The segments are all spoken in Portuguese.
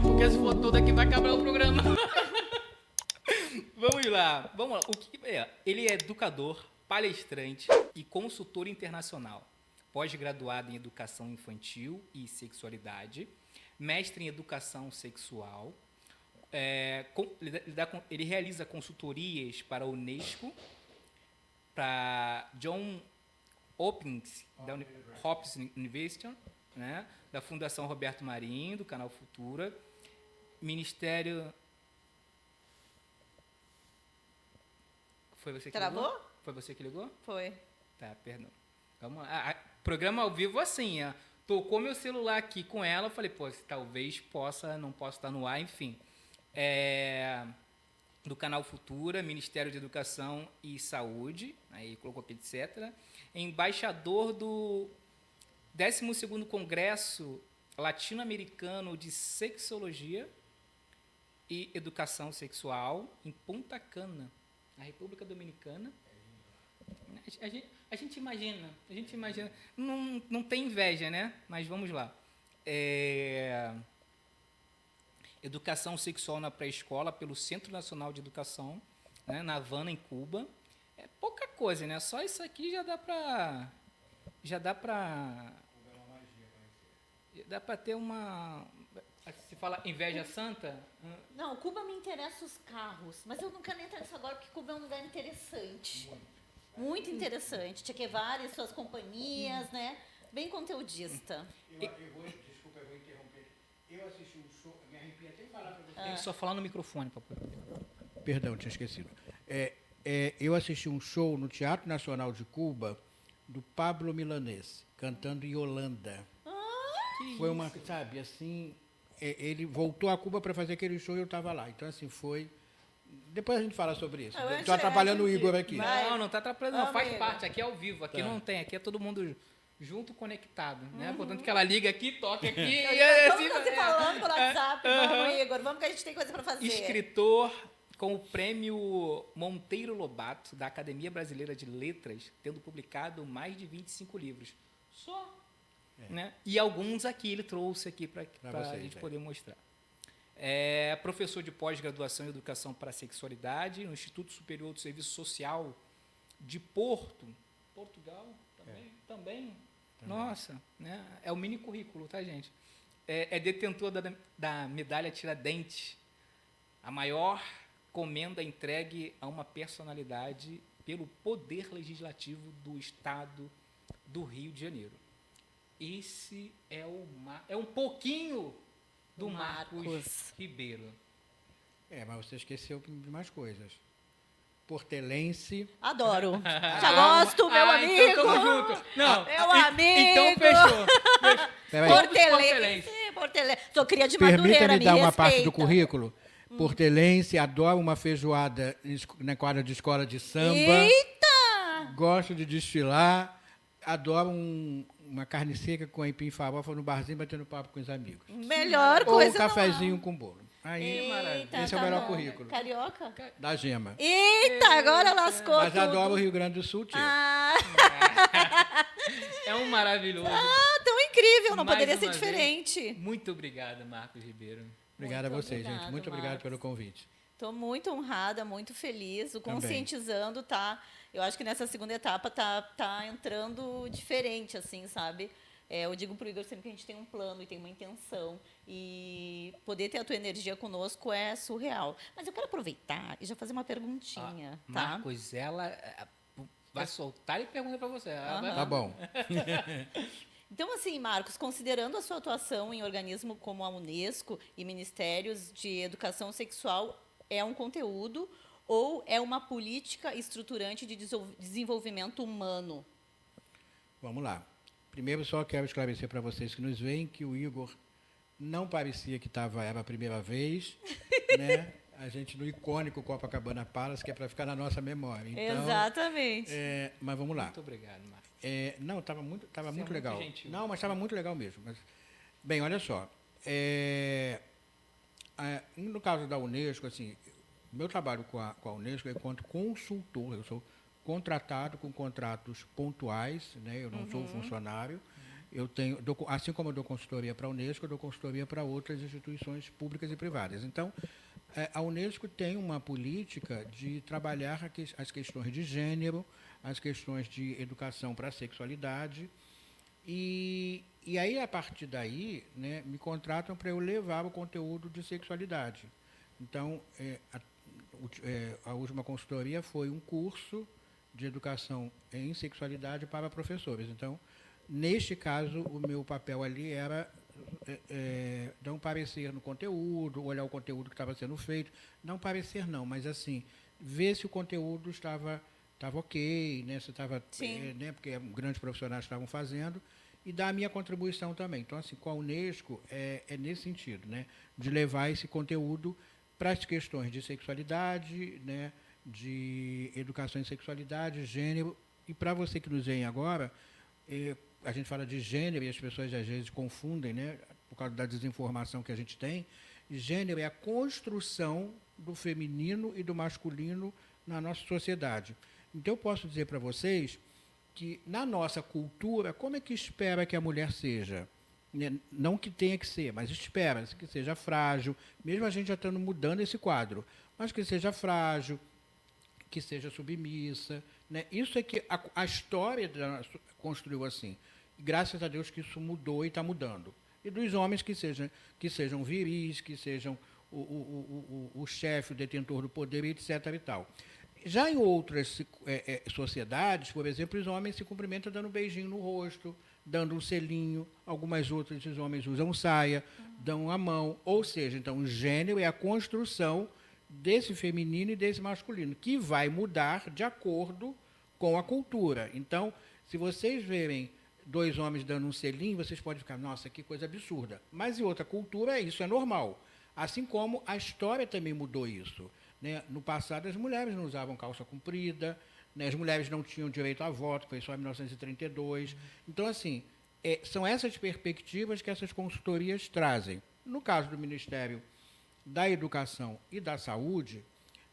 Porque se for todo aqui vai acabar o programa. Vamos lá. O que é? Ele é educador, palestrante e consultor internacional. Pós-graduado em educação infantil e sexualidade, mestre em educação sexual. Ele realiza consultorias para a Unesco, para John Hopkins, da Hopkins University, né, da Fundação Roberto Marinho, do Canal Futura, Ministério... Foi você que Travou? ligou? Foi você que ligou? Foi. Tá, perdão. Vamos lá. Programa ao vivo assim, ó. Tocou meu celular aqui com ela, eu falei, pô, talvez não possa estar no ar, enfim. Do Canal Futura, Ministério de Educação e Saúde, aí colocou aqui, etc. Embaixador do 12º Congresso Latino-Americano de Sexologia e Educação Sexual em Punta Cana, na República Dominicana. A gente imagina, não tem inveja, né? Mas vamos lá. Educação sexual na pré-escola pelo Centro Nacional de Educação, né, na Havana, em Cuba. É pouca coisa, né? Só isso aqui já dá para ter uma... Se fala inveja santa? Não, Cuba me interessa os carros, mas eu não quero nem entrar nisso agora, porque Cuba é um lugar interessante. Muito interessante. Che Guevara e suas companhias, né? Bem conteudista. Desculpa, eu vou interromper. Eu assisti um show, me arrepio até de falar para você. Tem que só falar no microfone, papai. Perdão, tinha esquecido. Eu assisti um show no Teatro Nacional de Cuba do Pablo Milanés, cantando Yolanda. Foi uma, sabe, assim, ele voltou a Cuba para fazer aquele show e eu estava lá. Então, assim, foi... Depois a gente fala sobre isso. Estou atrapalhando o Igor aqui. Não está atrapalhando, não. Faz parte. Aqui é ao vivo. Aqui não tem. Aqui é todo mundo junto, conectado, né? Portanto, que ela liga aqui, toca aqui. Vamos você falando pelo WhatsApp. Vamos, Igor. Vamos que a gente tem coisa para fazer. Escritor com o prêmio Monteiro Lobato, da Academia Brasileira de Letras, tendo publicado mais de 25 livros. Só. Né? E alguns aqui ele trouxe aqui para a gente poder mostrar. É professor de pós-graduação em Educação para a Sexualidade no Instituto Superior do Serviço Social de Portugal, também. Nossa, né? É o mini currículo, tá, gente? É detentor da medalha Tiradentes, a maior comenda entregue a uma personalidade pelo Poder Legislativo do Estado do Rio de Janeiro. Esse é um pouquinho do Marcos Ribeiro. Mas você esqueceu de mais coisas. Portelense. Adoro. Já gosto, meu amigo. Então tamo junto. Não, meu amigo. Então fechou. Portelense. Sou cria de Madureira, Permita-me dar uma parte do respeita. currículo. Portelense, adoro uma feijoada na quadra de escola de samba. Eita! Gosto de desfilar. Adoro uma carne seca com aipim e farofa no barzinho batendo papo com os amigos. Melhor Ou coisa um cafezinho com bolo. Aí, Eita, esse é o melhor bom. currículo. Carioca? Da Gema. Eita, agora lascou Mas tudo. adoro o Rio Grande do Sul, tio. É um maravilhoso. Tão incrível, não Mais poderia ser uma diferente. vez, muito obrigado, Marcos Ribeiro. Obrigado a Muito vocês, obrigado, gente. Muito obrigado Marcos. pelo convite. Estou muito honrada, muito feliz. O Também. Conscientizando tá. Eu acho que nessa segunda etapa tá entrando diferente, assim, sabe? Eu digo pro Igor sempre que a gente tem um plano e tem uma intenção. E poder ter a tua energia conosco é surreal. Mas eu quero aproveitar e já fazer uma perguntinha, tá? Marcos, ela vai soltar e pergunta para você. Tá bom. Então, assim, Marcos, considerando a sua atuação em organismos como a Unesco e ministérios de educação sexual, é um conteúdo ou é uma política estruturante de desenvolvimento humano? Vamos lá. Primeiro, só quero esclarecer para vocês que nos veem que o Igor não parecia que era a primeira vez, né? A gente no icônico Copacabana Palace, que é para ficar na nossa memória. Então, exatamente. Mas vamos lá. Muito obrigado, Marcos. Não, estava muito muito legal. gentil. Não, mas estava muito legal mesmo. Bem, olha só. No caso da Unesco, assim, meu trabalho com a Unesco é enquanto consultor. Eu sou contratado com contratos pontuais, né? Eu não sou funcionário. assim como eu dou consultoria para a Unesco, eu dou consultoria para outras instituições públicas e privadas. Então, a Unesco tem uma política de trabalhar as questões de gênero, as questões de educação para a sexualidade, e aí, a partir daí, né, me contratam para eu levar o conteúdo de sexualidade. Então, a última consultoria foi um curso de educação em sexualidade para professores. Então, neste caso, o meu papel ali era dar um parecer no conteúdo, olhar o conteúdo que estava sendo feito. Não parecer não, mas assim, ver se o conteúdo estava ok, né, se estava, né, porque grandes profissionais estavam fazendo, e dar a minha contribuição também. Então, assim, com a Unesco é nesse sentido, né, de levar esse conteúdo para as questões de sexualidade, né, de educação em sexualidade, gênero, e para você que nos vem agora, a gente fala de gênero e as pessoas às vezes confundem, né, por causa da desinformação que a gente tem. Gênero é a construção do feminino e do masculino na nossa sociedade. Então, eu posso dizer para vocês que, na nossa cultura, como é que espera que a mulher seja? Não que tenha que ser, mas espera-se que seja frágil, mesmo a gente já estando mudando esse quadro, mas que seja frágil, que seja submissa. Né? Isso é que a história construiu assim. E graças a Deus que isso mudou e está mudando. E dos homens que sejam viris, que sejam o chefe, o detentor do poder, etc. e tal. Já em outras sociedades, por exemplo, os homens se cumprimentam dando um beijinho no rosto, dando um selinho. Algumas outras, os homens usam saia, dão a mão. Ou seja, então, o gênero é a construção desse feminino e desse masculino, que vai mudar de acordo com a cultura. Então, se vocês verem dois homens dando um selinho, vocês podem ficar, nossa, que coisa absurda. Mas em outra cultura, isso é normal. Assim como a história também mudou isso. Né? No passado, as mulheres não usavam calça comprida, né? As mulheres não tinham direito a voto, foi só em 1932. Então, assim, são essas perspectivas que essas consultorias trazem. No caso do Ministério da Educação e da Saúde,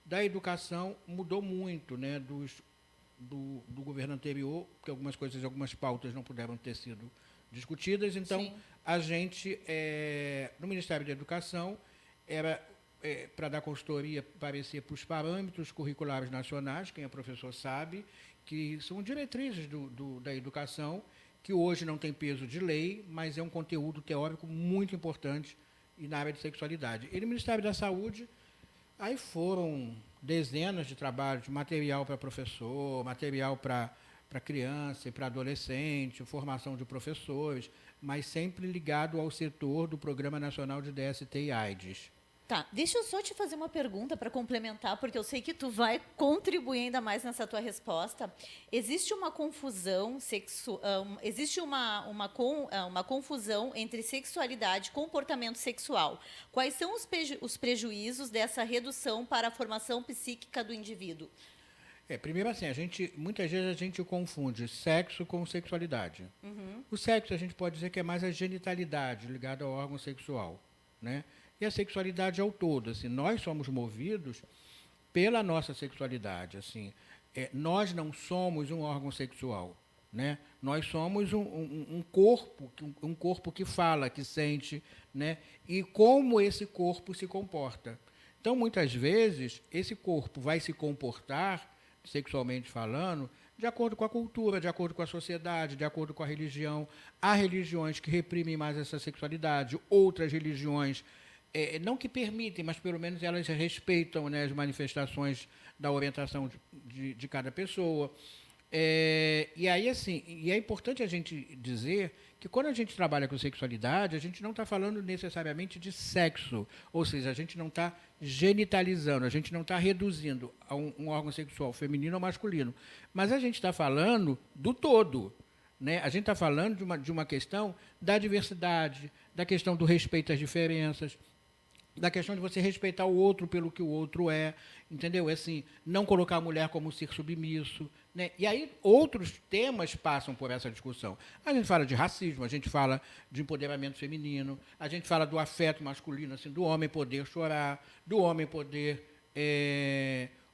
da educação mudou muito, né? Do governo anterior, porque algumas pautas não puderam ter sido discutidas. Então, sim, a gente, no Ministério da Educação, era para dar consultoria, parecer para os parâmetros curriculares nacionais, quem é professor sabe, que são diretrizes da educação, que hoje não tem peso de lei, mas é um conteúdo teórico muito importante e na área de sexualidade. E no Ministério da Saúde, aí foram dezenas de trabalhos, material para professor, material para criança e para adolescente, formação de professores, mas sempre ligado ao setor do Programa Nacional de DST e AIDS. Tá, deixa eu só te fazer uma pergunta para complementar, porque eu sei que tu vai contribuir ainda mais nessa tua resposta. Existe uma confusão existe uma confusão entre sexualidade e comportamento sexual. Quais são os prejuízos dessa redução para a formação psíquica do indivíduo? Primeiro assim, muitas vezes a gente confunde sexo com sexualidade. Uhum. O sexo a gente pode dizer que é mais a genitalidade ligada ao órgão sexual, né? E a sexualidade é o todo. Assim, nós somos movidos pela nossa sexualidade. Assim, nós não somos um órgão sexual. Né? Nós somos um corpo que fala, que sente, né? E como esse corpo se comporta. Então, muitas vezes, esse corpo vai se comportar, sexualmente falando, de acordo com a cultura, de acordo com a sociedade, de acordo com a religião. Há religiões que reprimem mais essa sexualidade, outras religiões não que permitem, mas pelo menos elas respeitam, né, as manifestações da orientação de cada pessoa. E aí, assim, e é importante a gente dizer que quando a gente trabalha com sexualidade, a gente não está falando necessariamente de sexo, ou seja, a gente não está genitalizando, a gente não está reduzindo a um órgão sexual feminino ou masculino, mas a gente está falando do todo. Né? A gente está falando de uma questão da diversidade, da questão do respeito às diferenças, da questão de você respeitar o outro pelo que o outro é, entendeu? Assim, não colocar a mulher como um ser submisso, né? E aí outros temas passam por essa discussão. A gente fala de racismo, a gente fala de empoderamento feminino, a gente fala do afeto masculino, assim, do homem poder chorar, do homem poder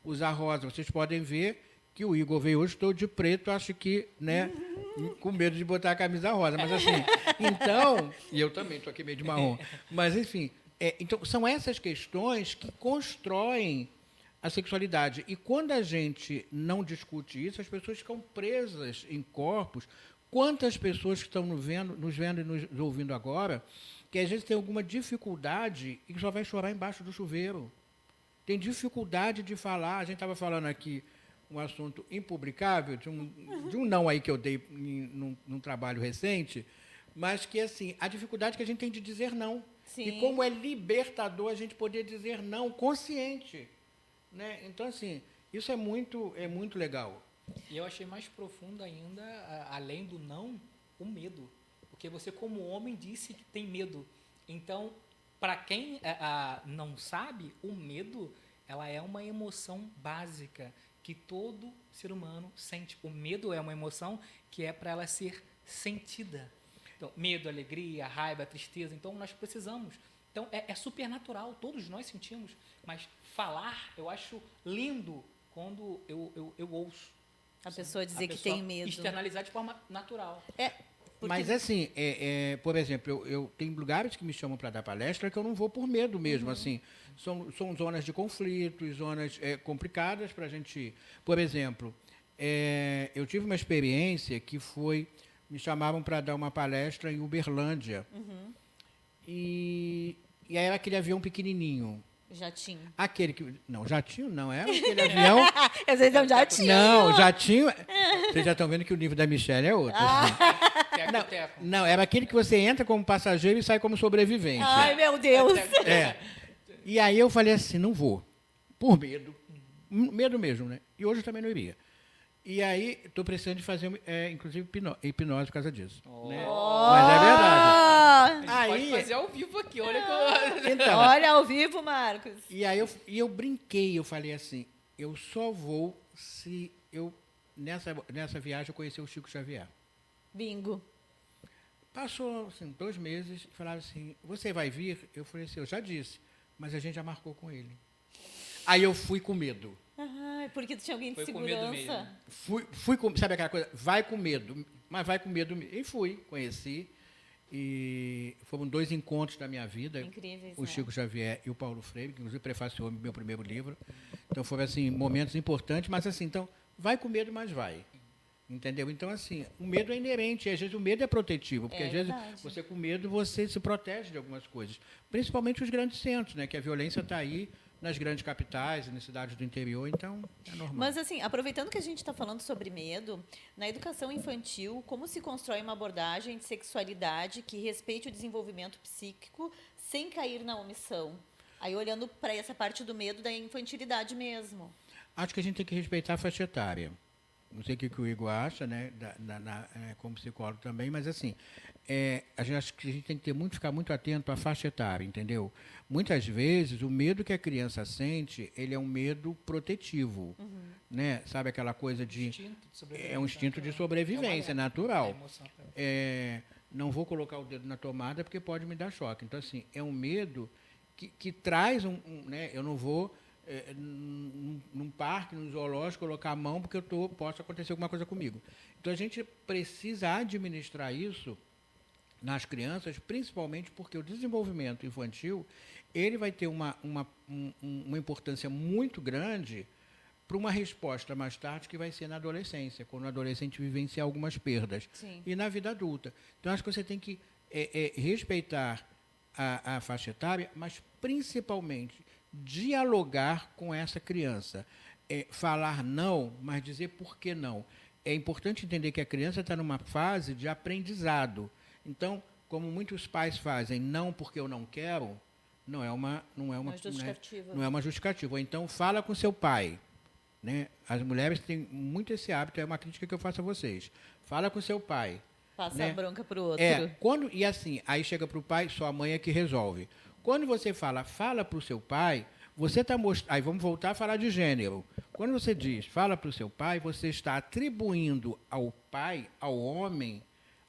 usar rosa. Vocês podem ver que o Igor veio hoje todo de preto, acho que, né, com medo de botar a camisa rosa. Mas assim, então, e eu também estou aqui meio de marrom. Mas, enfim, então são essas questões que constroem a sexualidade. E quando a gente não discute isso, as pessoas ficam presas em corpos. Quantas pessoas que estão nos vendo e nos ouvindo agora, que às vezes tem alguma dificuldade e que só vai chorar embaixo do chuveiro. Tem dificuldade de falar. A gente estava falando aqui um assunto impublicável, de um não aí que eu dei num trabalho recente, mas que, assim, a dificuldade que a gente tem de dizer não. Sim. E como é libertador a gente poder dizer não consciente. Né? Então, assim, isso é muito legal. E eu achei mais profundo ainda, além do não, o medo. Porque você, como homem, disse que tem medo. Então, para quem não sabe, o medo ela é uma emoção básica que todo ser humano sente. O medo é uma emoção que é para ela ser sentida. Então, medo, alegria, raiva, tristeza. Então, nós precisamos. Então, é super natural, todos nós sentimos. Mas falar, eu acho lindo quando eu ouço. A pessoa dizer que tem medo. Externalizar de forma natural. Mas, assim, por exemplo, eu tenho lugares que me chamam para dar palestra que eu não vou por medo mesmo. Assim, são zonas de conflito, zonas complicadas para a gente ir. Por exemplo, eu tive uma experiência que foi... Me chamavam para dar uma palestra em Uberlândia. E aí era aquele avião pequenininho. Jatinho. Aquele que... Não, jatinho não, era aquele avião... Às vezes é um jatinho. Não, jatinho... Vocês já estão vendo que o nível da Michelle é outro. Assim. Não, era aquele que você entra como passageiro e sai como sobrevivente. Ai, meu Deus. E aí eu falei assim, não vou. Por medo. Medo mesmo, né? E hoje eu também não iria. E aí, estou precisando de fazer, inclusive, hipnose por causa disso. Né? Mas é verdade. Pode fazer ao vivo aqui, olha que então, olha ao vivo, Marcos. E aí eu brinquei, eu falei assim, eu só vou se eu, nessa viagem, eu conhecer o Chico Xavier. Bingo. Passou, assim, 2 meses, falaram assim, você vai vir? Eu falei assim, eu já disse, mas a gente já marcou com ele. Aí eu fui com medo. Porque tu tinha alguém de Foi com medo segurança. mesmo. Fui com, sabe aquela coisa? Vai com medo, mas vai com medo. E fui, conheci. E foram 2 encontros da minha vida. Incríveis, o Chico Xavier e o Paulo Freire, que inclusive prefaciou meu primeiro livro. Então foram assim, momentos importantes, mas assim, então, vai com medo, mas vai. Entendeu? Então, assim, o medo é inerente, às vezes o medo é protetivo, porque às vezes você com medo, você se protege de algumas coisas. Principalmente os grandes centros, né? Que a violência está aí nas grandes capitais, nas cidades do interior, então é normal. Mas, assim, aproveitando que a gente está falando sobre medo, na educação infantil, como se constrói uma abordagem de sexualidade que respeite o desenvolvimento psíquico sem cair na omissão? Aí, olhando para essa parte do medo da infantilidade mesmo. Acho que a gente tem que respeitar a faixa etária. Não sei o que o Igor acha, né, como psicólogo também, mas assim, acho que a gente tem que ficar muito atento à faixa etária, entendeu? Muitas vezes, o medo que a criança sente, ele é um medo protetivo, né? Sabe aquela coisa de... É um instinto de sobrevivência natural. Não vou colocar o dedo na tomada porque pode me dar choque. Então, assim, é um medo que traz né? Eu não vou... num parque, num zoológico, colocar a mão porque posso acontecer alguma coisa comigo. Então, a gente precisa administrar isso nas crianças, principalmente porque o desenvolvimento infantil ele vai ter uma importância muito grande para uma resposta mais tarde que vai ser na adolescência, quando o adolescente vivenciar algumas perdas. Sim. E na vida adulta. Então, acho que você tem que respeitar a faixa etária, mas principalmente dialogar com essa criança. Falar não, mas dizer por que não. É importante entender que a criança está numa fase de aprendizado. Então, como muitos pais fazem, não porque eu não quero, não é uma justificativa. Não é uma justificativa. Ou então, fala com seu pai. Né? As mulheres têm muito esse hábito, é uma crítica que eu faço a vocês. Fala com seu pai. Passa a bronca para o outro. E assim, aí chega para o pai, sua mãe é que resolve. Quando você fala para o seu pai, você está mostrando... Aí vamos voltar a falar de gênero. Quando você diz, fala para o seu pai, você está atribuindo ao pai, ao homem,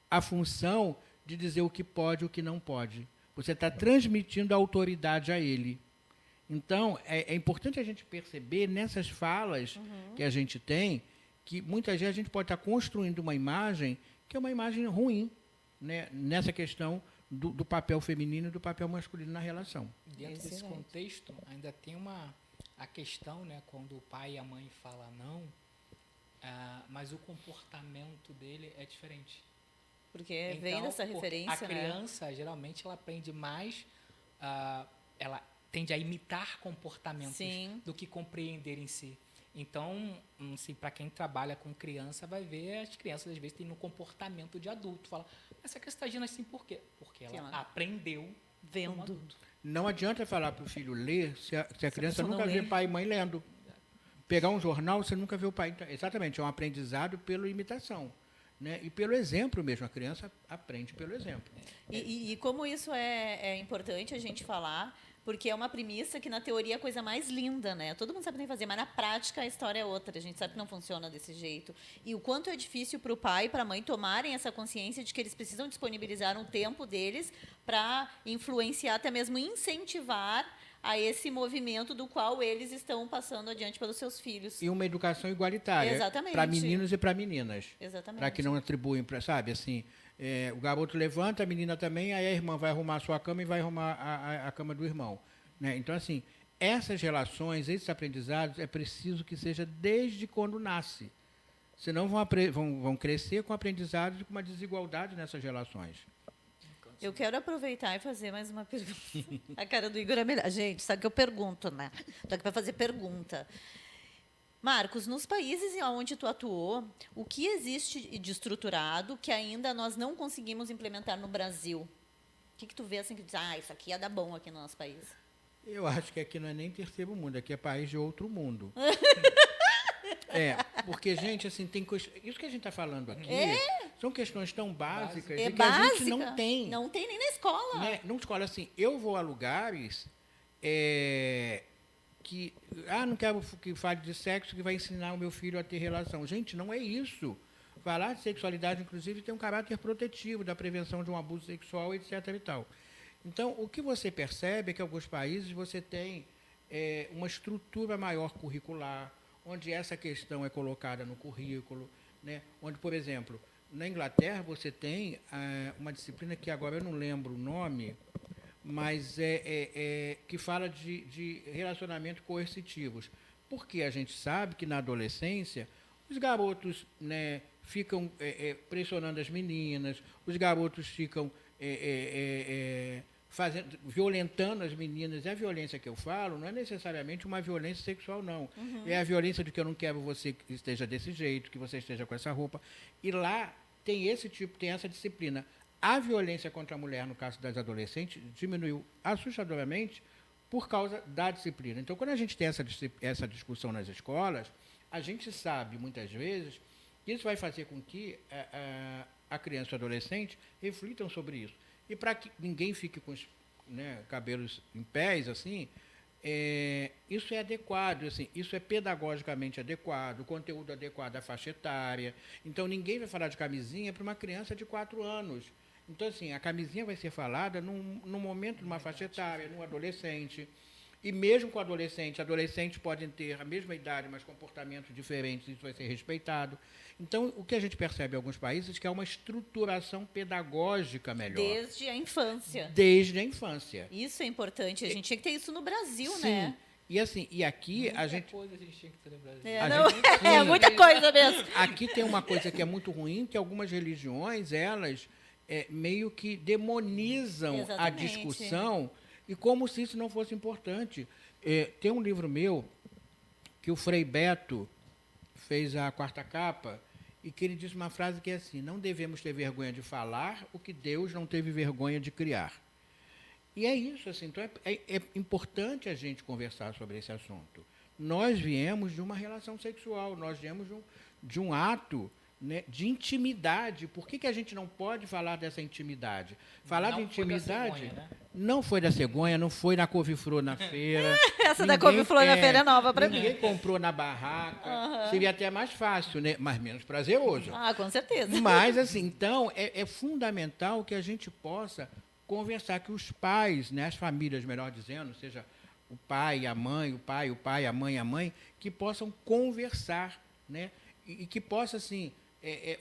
a função de dizer o que pode e o que não pode. Você está transmitindo a autoridade a ele. Então, é importante a gente perceber nessas falas que a gente tem que muitas vezes a gente pode estar construindo uma imagem que é uma imagem ruim, né, nessa questão do papel feminino e do papel masculino na relação. Dentro desse contexto, ainda tem a questão, né, quando o pai e a mãe falam não, mas o comportamento dele é diferente. Porque vem dessa referência, a criança, geralmente, ela aprende mais, ela tende a imitar comportamentos do que compreender em si. Então, assim, para quem trabalha com criança, vai ver as crianças, às vezes, têm um comportamento de adulto. Fala, essa criança está agindo assim por quê? Porque ela aprendeu vendo. Um adulto. Não adianta falar para o filho ler se a criança nunca vê pai e mãe lendo. Pegar um jornal, você nunca vê o pai. Então, exatamente, é um aprendizado pela imitação. Né? E pelo exemplo mesmo, a criança aprende pelo exemplo. E como isso é importante a gente falar, porque é uma premissa que na teoria é a coisa mais linda, né? Todo mundo sabe o que fazer, mas na prática a história é outra. A gente sabe que não funciona desse jeito. E o quanto é difícil para o pai e para a mãe tomarem essa consciência de que eles precisam disponibilizar um tempo deles para influenciar, até mesmo incentivar a esse movimento do qual eles estão passando adiante pelos seus filhos. E uma educação igualitária para meninos e para meninas. Exatamente. Para que não atribuem, sabe, assim, o garoto levanta, a menina também, aí a irmã vai arrumar a sua cama e vai arrumar a cama do irmão. Né? Então, assim, essas relações, esses aprendizados, é preciso que seja desde quando nasce. Senão vão crescer com aprendizados e com uma desigualdade nessas relações. Eu quero aproveitar e fazer mais uma pergunta. A cara do Igor é melhor. Gente, sabe que eu pergunto, né? Estou aqui para fazer pergunta. Marcos, nos países onde tu atuou, o que existe de estruturado que ainda nós não conseguimos implementar no Brasil? O que tu vê assim que diz, isso aqui ia dar bom aqui no nosso país? Eu acho que aqui não é nem terceiro mundo, aqui é país de outro mundo. Porque, gente, assim, tem coisa. Isso que a gente está falando aqui são questões tão básicas que a gente não tem. Não tem nem na escola. Né? Numa escola, assim, eu vou a lugares que. Não quero que fale de sexo, que vai ensinar o meu filho a ter relação. Gente, não é isso. Falar de sexualidade, inclusive, tem um caráter protetivo da prevenção de um abuso sexual, etc. e tal. Então, o que você percebe é que em alguns países você tem uma estrutura maior curricular, onde essa questão é colocada no currículo, né? Onde, por exemplo, na Inglaterra você tem uma disciplina que agora eu não lembro o nome, mas que fala de relacionamento coercitivos. Porque a gente sabe que na adolescência os garotos, né, ficam pressionando as meninas, os garotos ficam violentando as meninas. E a violência que eu falo não é necessariamente uma violência sexual, não. É a violência de que eu não quero você que esteja desse jeito, que você esteja com essa roupa. E lá tem essa disciplina. A violência contra a mulher, no caso das adolescentes, diminuiu assustadoramente por causa da disciplina. Então, quando a gente tem essa discussão nas escolas, a gente sabe, muitas vezes, que isso vai fazer com que a criança e o adolescente reflitam sobre isso. E para que ninguém fique com os cabelos em pés, assim, isso é adequado, assim, isso é pedagogicamente adequado, o conteúdo adequado à faixa etária. Então, ninguém vai falar de camisinha para uma criança de 4 anos. Então, assim, a camisinha vai ser falada num momento, numa faixa etária, num adolescente. E mesmo com adolescentes podem ter a mesma idade, mas comportamentos diferentes, isso vai ser respeitado. Então, o que a gente percebe em alguns países é que há uma estruturação pedagógica melhor. Desde a infância. Desde a infância. Isso é importante. A gente tinha que ter isso no Brasil, Sim. né? E assim, aqui Muita a gente... coisa a gente tinha que ter no Brasil. Muita coisa mesmo. Aqui tem uma coisa que é muito ruim, que algumas religiões, elas meio que demonizam a discussão, e como se isso não fosse importante. Tem um livro meu que o Frei Beto fez a 4ª capa, e que ele diz uma frase que é assim: não devemos ter vergonha de falar o que Deus não teve vergonha de criar. E é isso, assim, então é importante a gente conversar sobre esse assunto. Nós viemos de uma relação sexual, nós viemos de um ato, né, de intimidade. Por que a gente não pode falar dessa intimidade? Falar de intimidade cegonha, né? Não foi da cegonha, não foi na couve-flor na feira. Essa da couve-flor na feira é nova para mim. Ninguém comprou na barraca. Seria até mais fácil, né? Mas menos prazeroso. Com certeza. Mas, assim, então, é fundamental que a gente possa conversar, que os pais, né, as famílias, melhor dizendo, seja o pai e a mãe, o pai, a mãe, que possam conversar, né? e que possa, assim,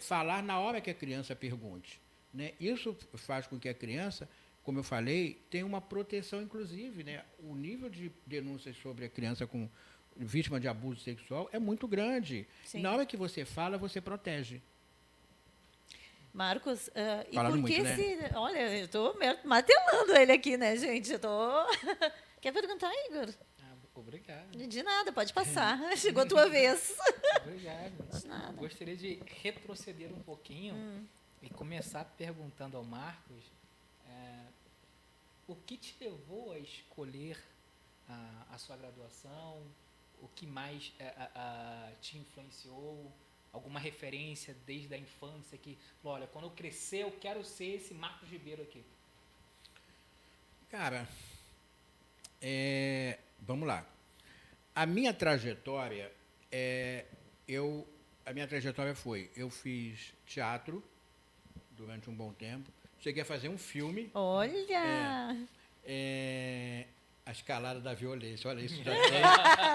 falar na hora que a criança pergunte. Né? Isso faz com que a criança, como eu falei, tenha uma proteção, inclusive. Né? O nível de denúncias sobre a criança com vítima de abuso sexual é muito grande. Sim. Na hora que você fala, você protege. Marcos, e Falando por que muito, né? Olha, eu estou martelando ele aqui, né, gente? Eu tô... Quer perguntar, Igor? Obrigado. De nada, pode passar. Chegou a tua vez. Obrigado. De nada. Gostaria de retroceder um pouquinho e começar perguntando ao Marcos o que te levou a escolher a sua graduação, o que mais te influenciou, alguma referência desde a infância que, olha, quando eu crescer eu quero ser esse Marcos Ribeiro aqui. Cara, vamos lá. A minha trajetória foi, eu fiz teatro durante um bom tempo, cheguei a fazer um filme. Olha! A Escalada da Violência, olha, isso já tem,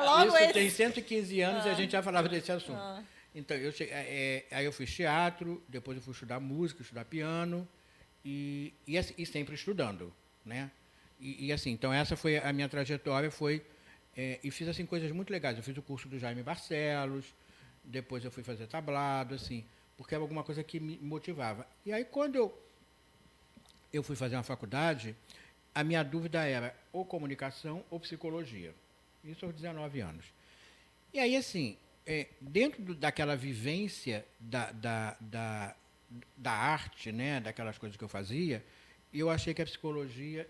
Logo isso tem 115 anos e a gente já falava desse assunto. Então, aí eu fiz teatro, depois eu fui estudar música, estudar piano, e sempre estudando, né? E assim, então essa foi a minha trajetória, e fiz assim coisas muito legais. Eu fiz o curso do Jaime Barcelos, depois eu fui fazer tablado, assim, porque era alguma coisa que me motivava. E aí, quando eu fui fazer uma faculdade, a minha dúvida era ou comunicação ou psicologia. Isso aos 19 anos. E aí, assim, dentro daquela vivência da arte, né, daquelas coisas que eu fazia, eu achei que a psicologia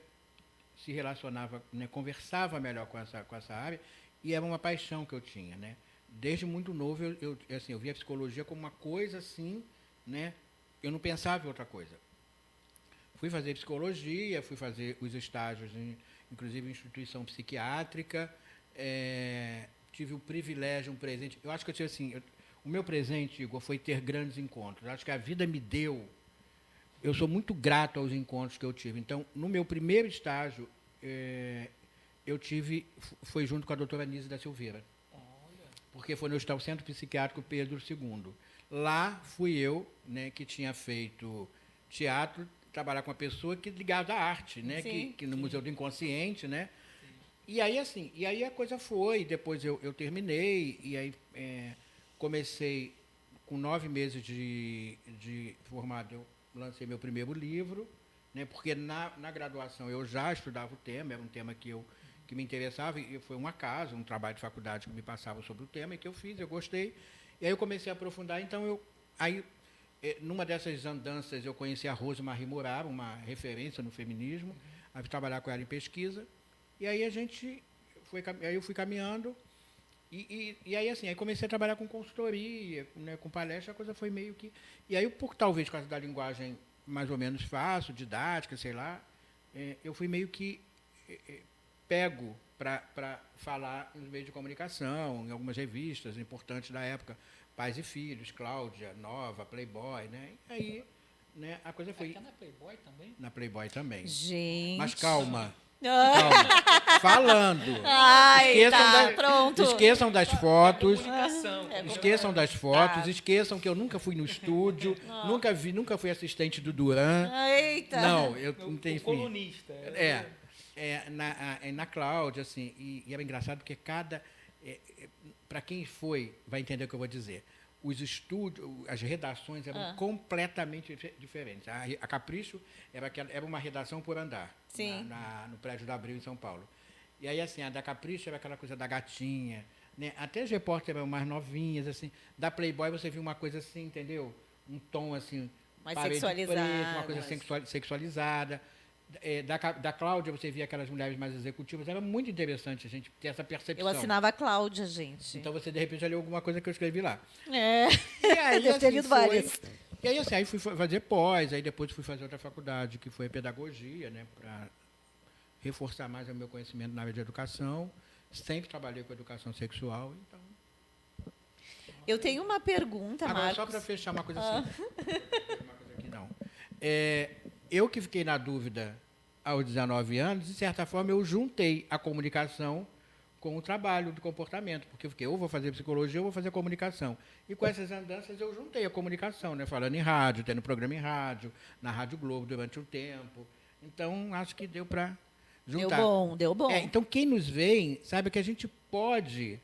se relacionava, né, conversava melhor com essa área, e era uma paixão que eu tinha, né? Desde muito novo, eu via a psicologia como uma coisa assim, né? Eu não pensava em outra coisa. Fui fazer psicologia, fui fazer os estágios, inclusive em instituição psiquiátrica, tive o privilégio, um presente. Eu acho que eu tive assim, o meu presente, Igor, foi ter grandes encontros. Eu acho que a vida me deu. Eu sou muito grato aos encontros que eu tive. Então, no meu primeiro estágio, foi junto com a doutora Nise da Silveira. Porque foi no Centro Psiquiátrico Pedro II. Lá fui eu, né, que tinha feito teatro, trabalhar com uma pessoa que ligada à arte, né, que no Museu do Inconsciente, né? E aí, assim, a coisa foi, depois eu terminei, e aí comecei, com 9 meses de formado, eu lancei meu primeiro livro, né, porque na graduação eu já estudava o tema, era um tema que me interessava, e foi um acaso, um trabalho de faculdade que me passava sobre o tema, e que eu fiz, eu gostei, e aí eu comecei a aprofundar, então numa dessas andanças eu conheci a Rosemarie Muraro, uma referência no feminismo, a trabalhar com ela em pesquisa, e aí eu fui caminhando, e aí assim, aí comecei a trabalhar com consultoria, né, com palestra, a coisa foi meio que... E aí, talvez por causa da linguagem mais ou menos fácil, didática, sei lá, eu fui meio que pego para falar nos meios de comunicação, em algumas revistas importantes da época, Pais e Filhos, Cláudia, Nova, Playboy, né? E aí, né, a coisa foi... na Playboy também? Na Playboy também. Gente... Mas calma. Calma. Falando. Ai, pronto. Esqueçam das fotos. Comunicação. Esqueçam das fotos. Esqueçam que eu nunca fui no estúdio. Nunca fui assistente do Duran. Eita. Não, eu não tenho... Colunista. Na Cláudia, assim, e era engraçado porque para quem foi, vai entender o que eu vou dizer. Os estúdios, as redações eram completamente diferentes. A Capricho era uma redação por andar, no Prédio da Abril, em São Paulo. E aí, assim, a da Capricho era aquela coisa da gatinha, né? Até as repórteres eram mais novinhas, assim. Da Playboy você viu uma coisa assim, entendeu? Um tom, assim, mais sexualizado. Preto, uma coisa sexualizada. Da Cláudia, você via aquelas mulheres mais executivas. Era muito interessante a gente ter essa percepção. Eu assinava a Cláudia, gente. Então, você, de repente, já leu alguma coisa que eu escrevi lá. E aí, deve ter lido várias. E aí, assim, aí fui fazer pós, aí depois fui fazer outra faculdade, que foi a pedagogia, né, para reforçar mais o meu conhecimento na área de educação. Sempre trabalhei com educação sexual, então... Eu tenho uma pergunta, Agora, Marcos. só para fechar uma coisa assim. Uma coisa aqui, não. Eu que fiquei na dúvida aos 19 anos, de certa forma, eu juntei a comunicação com o trabalho do comportamento, porque eu fiquei, ou vou fazer psicologia ou vou fazer comunicação. E com essas andanças eu juntei a comunicação, né? Falando em rádio, tendo programa em rádio, na Rádio Globo durante um tempo. Então, acho que deu para juntar. Deu bom. Então, quem nos vê, sabe que a gente pode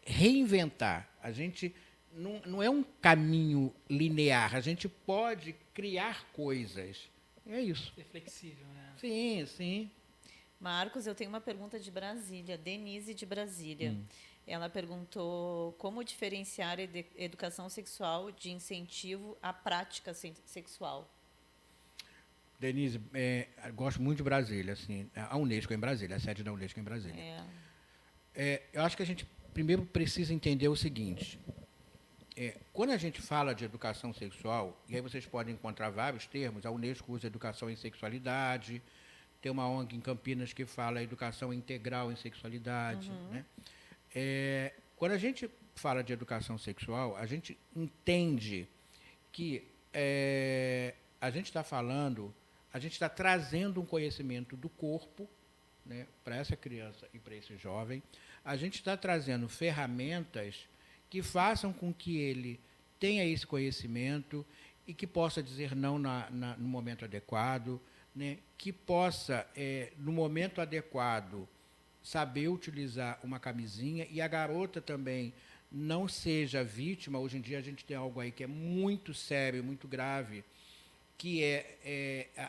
reinventar. A gente não é um caminho linear, a gente pode criar coisas. É isso. Ser flexível, né? Sim, sim. Marcos, eu tenho uma pergunta de Brasília, Denise de Brasília. Ela perguntou como diferenciar a educação sexual de incentivo à prática sexual. Denise, gosto muito de Brasília, assim, a Unesco é em Brasília, a sede da Unesco é em Brasília. Eu acho que a gente primeiro precisa entender o seguinte, quando a gente fala de educação sexual, e aí vocês podem encontrar vários termos, a Unesco usa educação em sexualidade, tem uma ONG em Campinas que fala educação integral em sexualidade. Né? Quando a gente fala de educação sexual, a gente entende que a gente está falando, a gente está trazendo um conhecimento do corpo, né, para essa criança e para esse jovem. A gente está trazendo ferramentas que façam com que ele tenha esse conhecimento e que possa dizer não no momento adequado, né, que possa, no momento adequado, saber utilizar uma camisinha e a garota também não seja vítima. Hoje em dia a gente tem algo aí que é muito sério, muito grave, que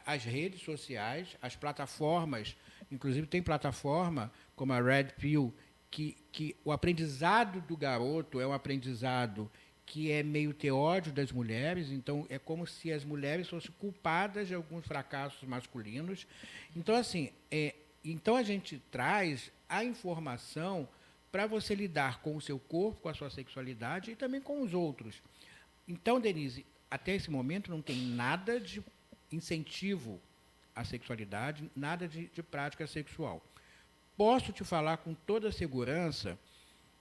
as redes sociais, as plataformas, inclusive tem plataforma como a Red Pill, que o aprendizado do garoto é um aprendizado que é meio teódio das mulheres, então é como se as mulheres fossem culpadas de alguns fracassos masculinos. Então, assim, então a gente traz a informação para você lidar com o seu corpo, com a sua sexualidade e também com os outros. Então, Denise, até esse momento não tem nada de incentivo à sexualidade, nada de prática sexual. Posso te falar com toda segurança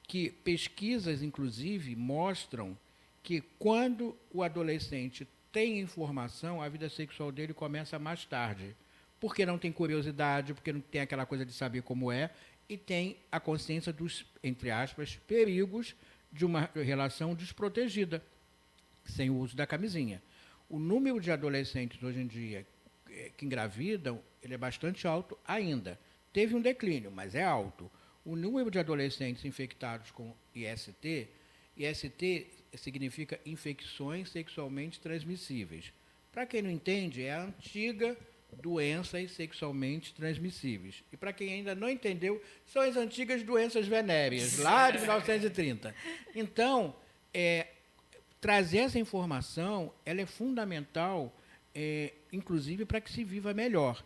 que pesquisas, inclusive, mostram que quando o adolescente tem informação, a vida sexual dele começa mais tarde, porque não tem curiosidade, porque não tem aquela coisa de saber como é, e tem a consciência dos, entre aspas, perigos de uma relação desprotegida, sem o uso da camisinha. O número de adolescentes hoje em dia que engravidam, ele é bastante alto ainda. Teve um declínio, mas é alto. O número de adolescentes infectados com IST significa infecções sexualmente transmissíveis. Para quem não entende, é a antiga doenças sexualmente transmissíveis. E para quem ainda não entendeu, são as antigas doenças venéreas, lá de 1930. Então, trazer essa informação, ela é fundamental, inclusive para que se viva melhor.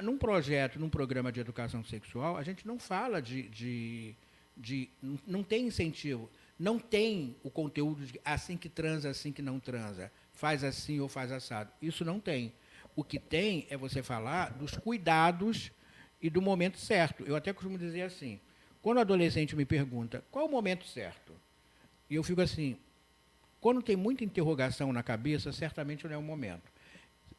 Num projeto, num programa de educação sexual, a gente não fala não tem incentivo, não tem o conteúdo de assim que transa, assim que não transa, faz assim ou faz assado. Isso não tem. O que tem é você falar dos cuidados e do momento certo. Eu até costumo dizer assim, quando o adolescente me pergunta qual é o momento certo, e eu fico assim, quando tem muita interrogação na cabeça, certamente não é o momento.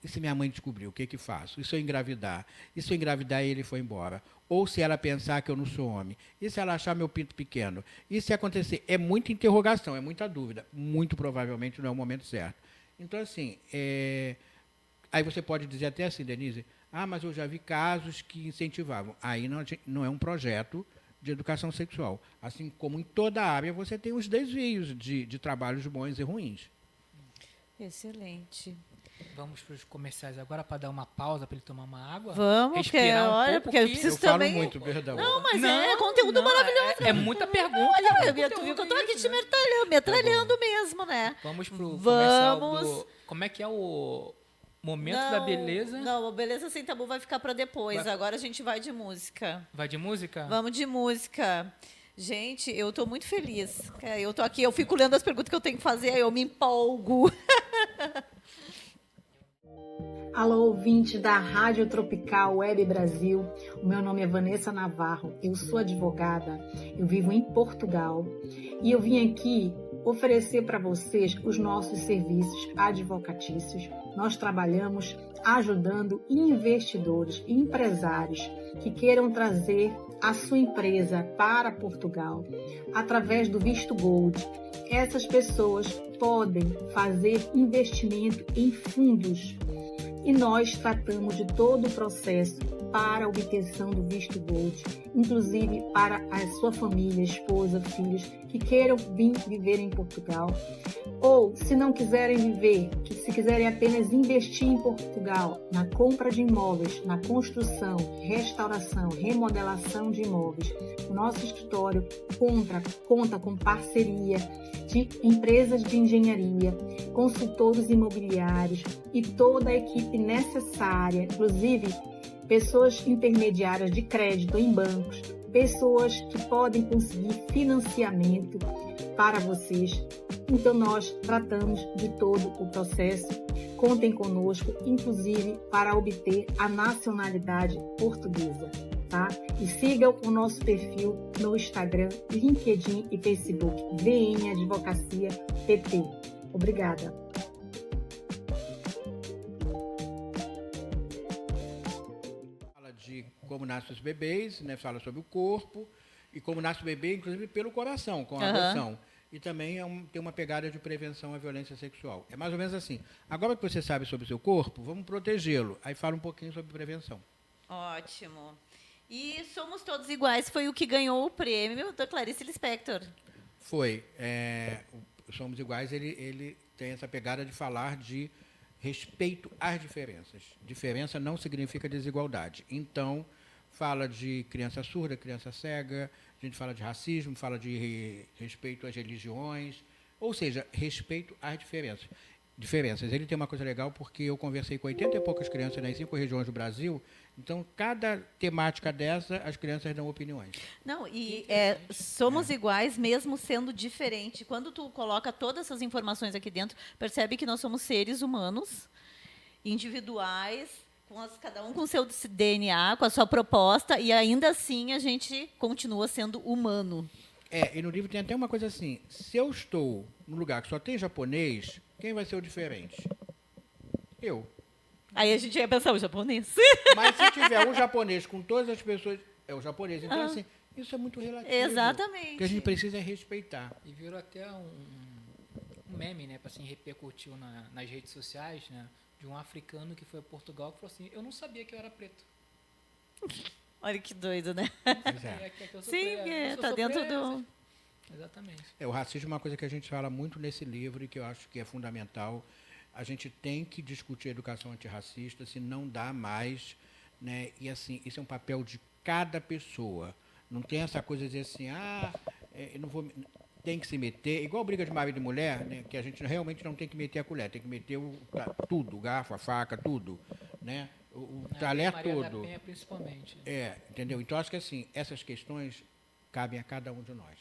E se minha mãe descobrir, o que faço? E se eu engravidar? E se eu engravidar e ele for embora? Ou se ela pensar que eu não sou homem? E se ela achar meu pinto pequeno? E se acontecer? É muita interrogação, é muita dúvida. Muito provavelmente não é o momento certo. Então, assim, aí você pode dizer até assim, Denise, mas eu já vi casos que incentivavam. Aí não é um projeto de educação sexual. Assim como em toda a área, você tem os desvios de trabalhos bons e ruins. Excelente. Vamos para os comerciais agora para dar uma pausa para ele tomar uma água? Vamos, respirar porque eu preciso também. Falo muito, perdão. Não, mas é conteúdo maravilhoso. É muita pergunta. Olha, tu viu que eu estou aqui te metralhando mesmo, né? Vamos para o comercial do... Como é que é o momento da beleza? Não, o Beleza Sem Tabu vai ficar para depois. Agora a gente vai de música. Vai de música? Vamos de música. Gente, eu estou muito feliz. Eu estou aqui, eu fico lendo as perguntas que eu tenho que fazer, aí eu me empolgo. Alô, ouvinte da Rádio Tropical Web Brasil. O meu nome é Vanessa Navarro, eu sou advogada, eu vivo em Portugal e eu vim aqui oferecer para vocês os nossos serviços advocatícios. Nós trabalhamos ajudando investidores e empresários que queiram trazer a sua empresa para Portugal através do visto Gold. Essas pessoas podem fazer investimento em fundos e nós tratamos de todo o processo para a obtenção do visto Gold, inclusive para a sua família, esposa, filhos que queiram vir viver em Portugal, ou se não quiserem viver, se quiserem apenas investir em Portugal, na compra de imóveis, na construção, restauração, remodelação de imóveis. O nosso escritório conta com parceria de empresas de engenharia, consultores imobiliários e toda a equipe necessária, inclusive pessoas intermediárias de crédito em bancos, pessoas que podem conseguir financiamento para vocês. Então, nós tratamos de todo o processo. Contem conosco, inclusive para obter a nacionalidade portuguesa, tá? E sigam o nosso perfil no Instagram, LinkedIn e Facebook, VM Advocacia PT. Obrigada. De como nascem os bebês, né? Fala sobre o corpo e como nasce o bebê, inclusive pelo coração, com a adoção. E também tem uma pegada de prevenção à violência sexual. É mais ou menos assim. Agora que você sabe sobre o seu corpo, vamos protegê-lo. Aí fala um pouquinho sobre prevenção. Ótimo. E Somos Todos Iguais foi o que ganhou o prêmio da Clarice Lispector. Foi. O Somos Iguais, ele tem essa pegada de falar de respeito às diferenças. Diferença não significa desigualdade. Então, fala de criança surda, criança cega, a gente fala de racismo, fala de respeito às religiões, ou seja, respeito às diferenças. Ele tem uma coisa legal porque eu conversei com 80 e poucas crianças nas 5 regiões do Brasil, então cada temática dessa, as crianças dão opiniões. Não, e somos iguais mesmo sendo diferente. Quando tu coloca todas essas informações aqui dentro, percebe que nós somos seres humanos, individuais, cada um com o seu DNA, com a sua proposta, e ainda assim a gente continua sendo humano. E no livro tem até uma coisa assim, se eu estou num lugar que só tem japonês, quem vai ser o diferente? Eu. Aí a gente ia pensar, o japonês. Mas se tiver um japonês com todas as pessoas, é o japonês. Então, assim, isso é muito relativo. Exatamente. O que a gente precisa é respeitar. E virou até um meme, né, para assim, repercutiu nas redes sociais, né, de um africano que foi a Portugal que falou assim, eu não sabia que eu era preto. Olha que doido, né? Sim, tá dentro do... Exatamente. O racismo é uma coisa que a gente fala muito nesse livro e que eu acho que é fundamental. A gente tem que discutir a educação antirracista, se não dá mais, né? E assim, isso é um papel de cada pessoa. Não tem essa coisa de dizer assim, eu não vou, tem que se meter, igual briga de marido e mulher, né? Que a gente realmente não tem que meter a colher, tem que meter tudo, o garfo, a faca, tudo, né? O talher todo. Penha, principalmente. Entendeu? Então acho que assim, essas questões cabem a cada um de nós.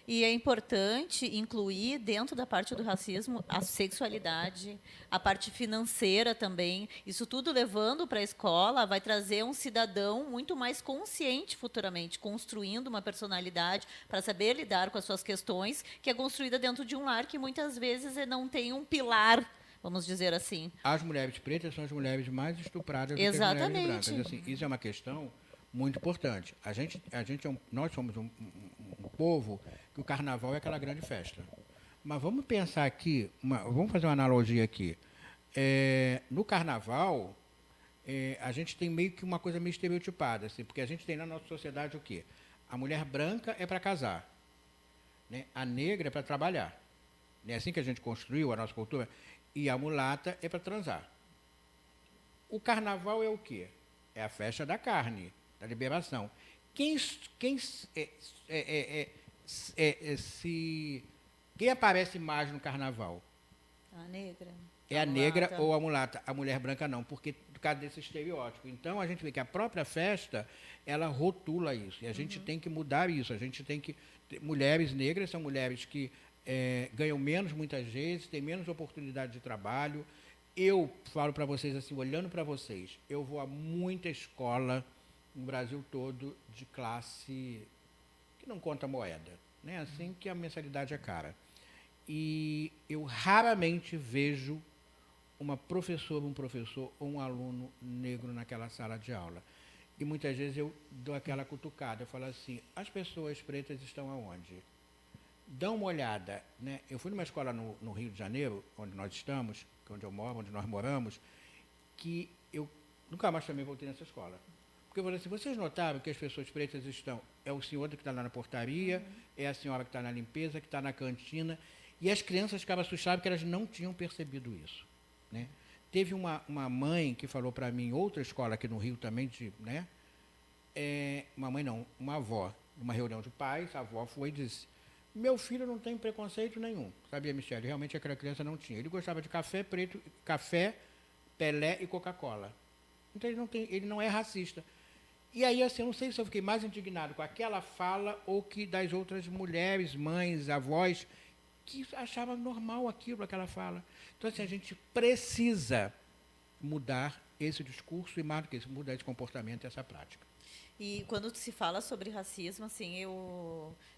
E é importante incluir dentro da parte do racismo a sexualidade, a parte financeira também. Isso tudo levando para a escola vai trazer um cidadão muito mais consciente futuramente, construindo uma personalidade para saber lidar com as suas questões, que é construída dentro de um lar que muitas vezes não tem um pilar, vamos dizer assim. As mulheres pretas são as mulheres mais estupradas do que Exatamente. as mulheres brancas. Assim, isso é uma questão muito importante. Nós somos um povo que o carnaval é aquela grande festa. Mas vamos pensar aqui, vamos fazer uma analogia aqui. No carnaval, a gente tem meio que uma coisa meio estereotipada, assim, porque a gente tem na nossa sociedade o quê? A mulher branca é para casar, né? A negra é para trabalhar. É assim que a gente construiu a nossa cultura. E a mulata é para transar. O carnaval é o quê? É a festa da carne, da liberação. Quem aparece mais no carnaval? A negra. É a negra ou a mulata. A mulher branca não, porque por causa desse estereótipo. Então, a gente vê que a própria festa, ela rotula isso. E a gente tem que mudar isso. A gente tem que... Mulheres negras são mulheres que ganham menos, muitas vezes, têm menos oportunidade de trabalho. Eu falo para vocês assim, olhando para vocês, eu vou a muita escola no Brasil todo de classe que não conta moeda, né? Assim que a mensalidade é cara. E eu raramente vejo uma professora, um professor ou um aluno negro naquela sala de aula. E muitas vezes eu dou aquela cutucada, eu falo assim, as pessoas pretas estão aonde? Dá uma olhada, né? Eu fui numa escola no Rio de Janeiro, onde nós estamos, onde eu moro, onde nós moramos, que eu nunca mais também voltei nessa escola. Porque eu falei assim, vocês notaram que as pessoas pretas estão, é o senhor que está lá na portaria, é a senhora que está na limpeza, que está na cantina, e as crianças ficavam assustadas porque elas não tinham percebido isso, né? Teve uma mãe que falou para mim, em outra escola aqui no Rio também, né? Uma mãe não, uma avó, numa reunião de pais, a avó foi e disse, meu filho não tem preconceito nenhum, sabia, Michele? Realmente aquela criança não tinha. Ele gostava de café preto, café, Pelé e Coca-Cola. Então ele não é racista. E aí, assim, eu não sei se eu fiquei mais indignado com aquela fala ou que das outras mulheres, mães, avós, que achavam normal aquela fala. Então, assim, a gente precisa mudar esse discurso e, mais do que isso, mudar esse comportamento e essa prática. E quando se fala sobre racismo, assim,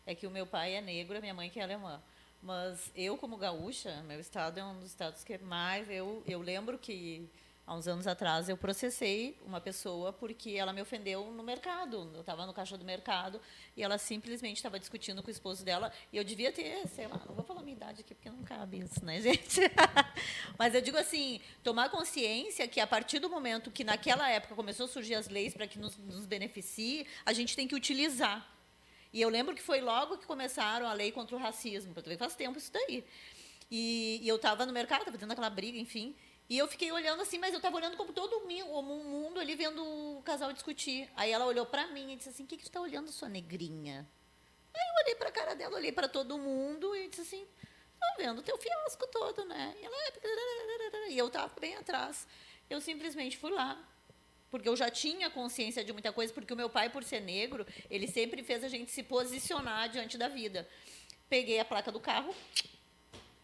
é que o meu pai é negro, a minha mãe que é alemã. Mas eu, como gaúcha, meu estado é um dos estados que mais... Eu lembro que, há uns anos atrás, eu processei uma pessoa porque ela me ofendeu no mercado. Eu estava no caixa do mercado e ela simplesmente estava discutindo com o esposo dela. E eu devia ter, sei lá, não vou falar a minha idade aqui porque não cabe isso, né, gente? Mas eu digo assim, tomar consciência que a partir do momento que naquela época começou a surgir as leis para que nos beneficie, a gente tem que utilizar. E eu lembro que foi logo que começaram a lei contra o racismo, para tu ver, faz tempo isso daí. E eu estava no mercado, estava tendo aquela briga, enfim, e eu fiquei olhando assim, mas eu estava olhando como todo mundo ali, vendo o casal discutir. Aí ela olhou para mim e disse assim, o que tu está olhando, sua negrinha? Aí eu olhei para a cara dela, olhei para todo mundo e disse assim, tá vendo o teu fiasco todo, né? E eu estava bem atrás. Eu simplesmente fui lá, porque eu já tinha consciência de muita coisa, porque o meu pai, por ser negro, ele sempre fez a gente se posicionar diante da vida. Peguei a placa do carro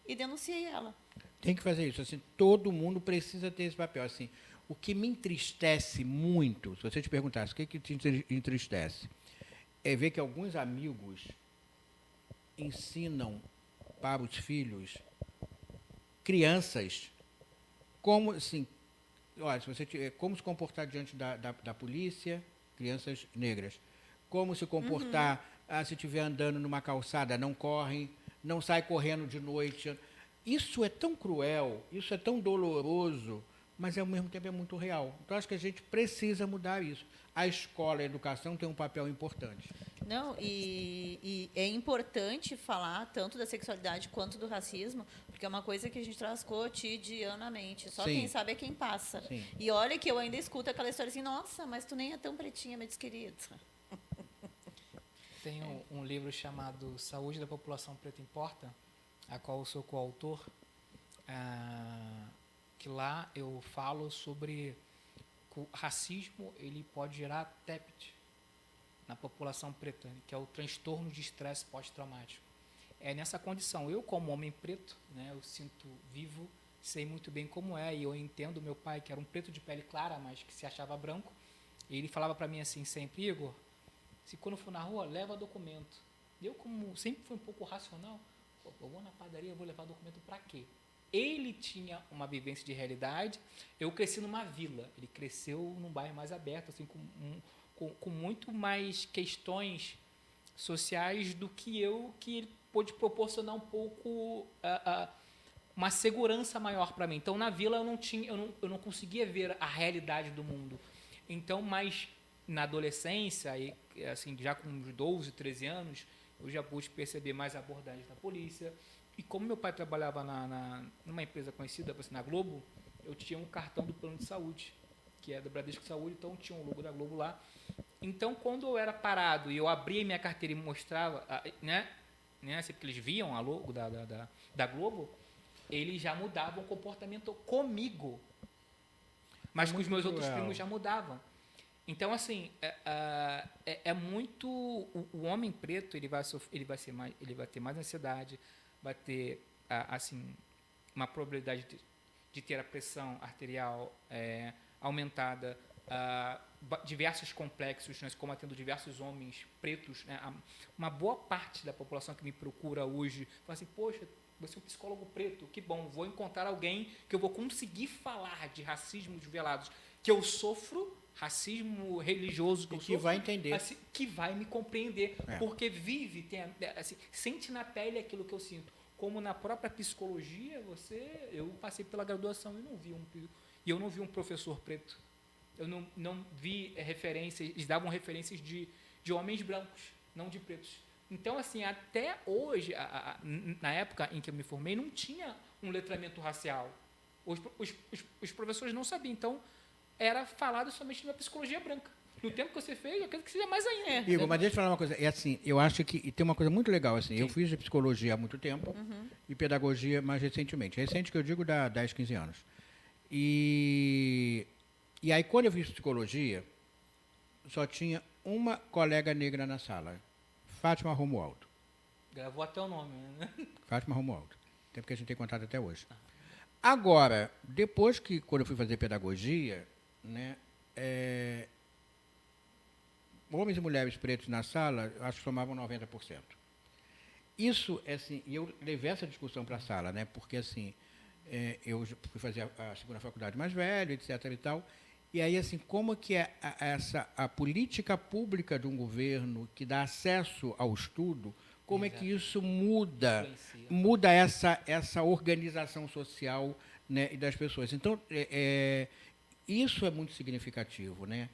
e denunciei ela. Tem que fazer isso. Assim, todo mundo precisa ter esse papel. Assim, o que me entristece muito, se você te perguntasse o que te entristece, é ver que alguns amigos ensinam para os filhos, crianças, como assim, olha, como se comportar diante da polícia, crianças negras. Como se comportar se estiver andando numa calçada, não correm, não sai correndo de noite. Isso é tão cruel, isso é tão doloroso, mas ao mesmo tempo é muito real. Então, acho que a gente precisa mudar isso. A escola, a educação tem um papel importante. Não, e é importante falar tanto da sexualidade quanto do racismo, porque é uma coisa que a gente traz cotidianamente. Só Sim. quem sabe é quem passa. Sim. E olha que eu ainda escuto aquela história assim, nossa, mas tu nem é tão pretinha, meu querido. Tem um livro chamado Saúde da População Preta Importa, a qual eu sou coautor, que lá eu falo sobre que o racismo ele pode gerar TEPT na população preta, que é o transtorno de estresse pós-traumático. É nessa condição, eu como homem preto, né, eu sinto vivo, sei muito bem como é, e eu entendo meu pai, que era um preto de pele clara, mas que se achava branco, e ele falava para mim assim sempre, Igor, se quando for na rua, leva documento. Eu, como sempre fui um pouco racional, eu vou na padaria, eu vou levar documento para quê? Ele tinha uma vivência de realidade, eu cresci numa vila, ele cresceu num bairro mais aberto, assim, com muito mais questões sociais do que ele pôde proporcionar um pouco uma segurança maior para mim. Então, na vila, eu não conseguia ver a realidade do mundo. Então, mas na adolescência, e, assim, já com uns 12, 13 anos, eu já pude perceber mais a abordagem da polícia. E como meu pai trabalhava numa empresa conhecida, na Globo, eu tinha um cartão do plano de saúde, que é do Bradesco Saúde, então tinha um logo da Globo lá. Então, quando eu era parado e eu abria minha carteira e mostrava, assim, porque eles viam a logo da Globo, eles já mudavam o comportamento comigo. Mas com os meus outros primos já mudavam. Então, assim, é muito... O homem preto, ele vai ter mais ansiedade, vai ter, assim, uma probabilidade de ter a pressão arterial aumentada, diversos complexos, nós combatendo diversos homens pretos, né? Uma boa parte da população que me procura hoje fala assim, poxa, você é um psicólogo preto, que bom, vou encontrar alguém que eu vou conseguir falar de racismo de velados, que eu sofro, racismo religioso que eu sofro, vai entender. assim, que vai me compreender, É. porque vive, assim, sente na pele aquilo que eu sinto. Como na própria psicologia, eu passei pela graduação e eu não vi um professor preto. Eu não vi referências, eles davam referências de homens brancos, não de pretos. Então, assim, até hoje, na época em que eu me formei, não tinha um letramento racial. Os professores não sabiam. Então, era falado somente na psicologia branca. No tempo que você fez, eu quero que seja mais ainda. Igor, mas deixa eu falar uma coisa. É assim, eu acho que e tem uma coisa muito legal. Assim, eu Sim. fiz psicologia há muito tempo e pedagogia mais recentemente. Recente que eu digo dá 10, 15 anos. E aí, quando eu fiz psicologia, só tinha uma colega negra na sala, Fátima Romualdo. Gravou até o nome, né? Fátima Romualdo. Tempo que a gente tem contato até hoje. Agora, depois que, quando eu fui fazer pedagogia, né, homens e mulheres pretos na sala, eu acho que somavam 90%. Isso, assim, e eu levei essa discussão para a sala, né, porque, assim, eu fui fazer a segunda faculdade mais velho, etc. e tal, e aí, assim, como que é a política pública de um governo que dá acesso ao estudo, como é que isso muda essa organização social, né, e das pessoas. Então, isso é muito significativo, né?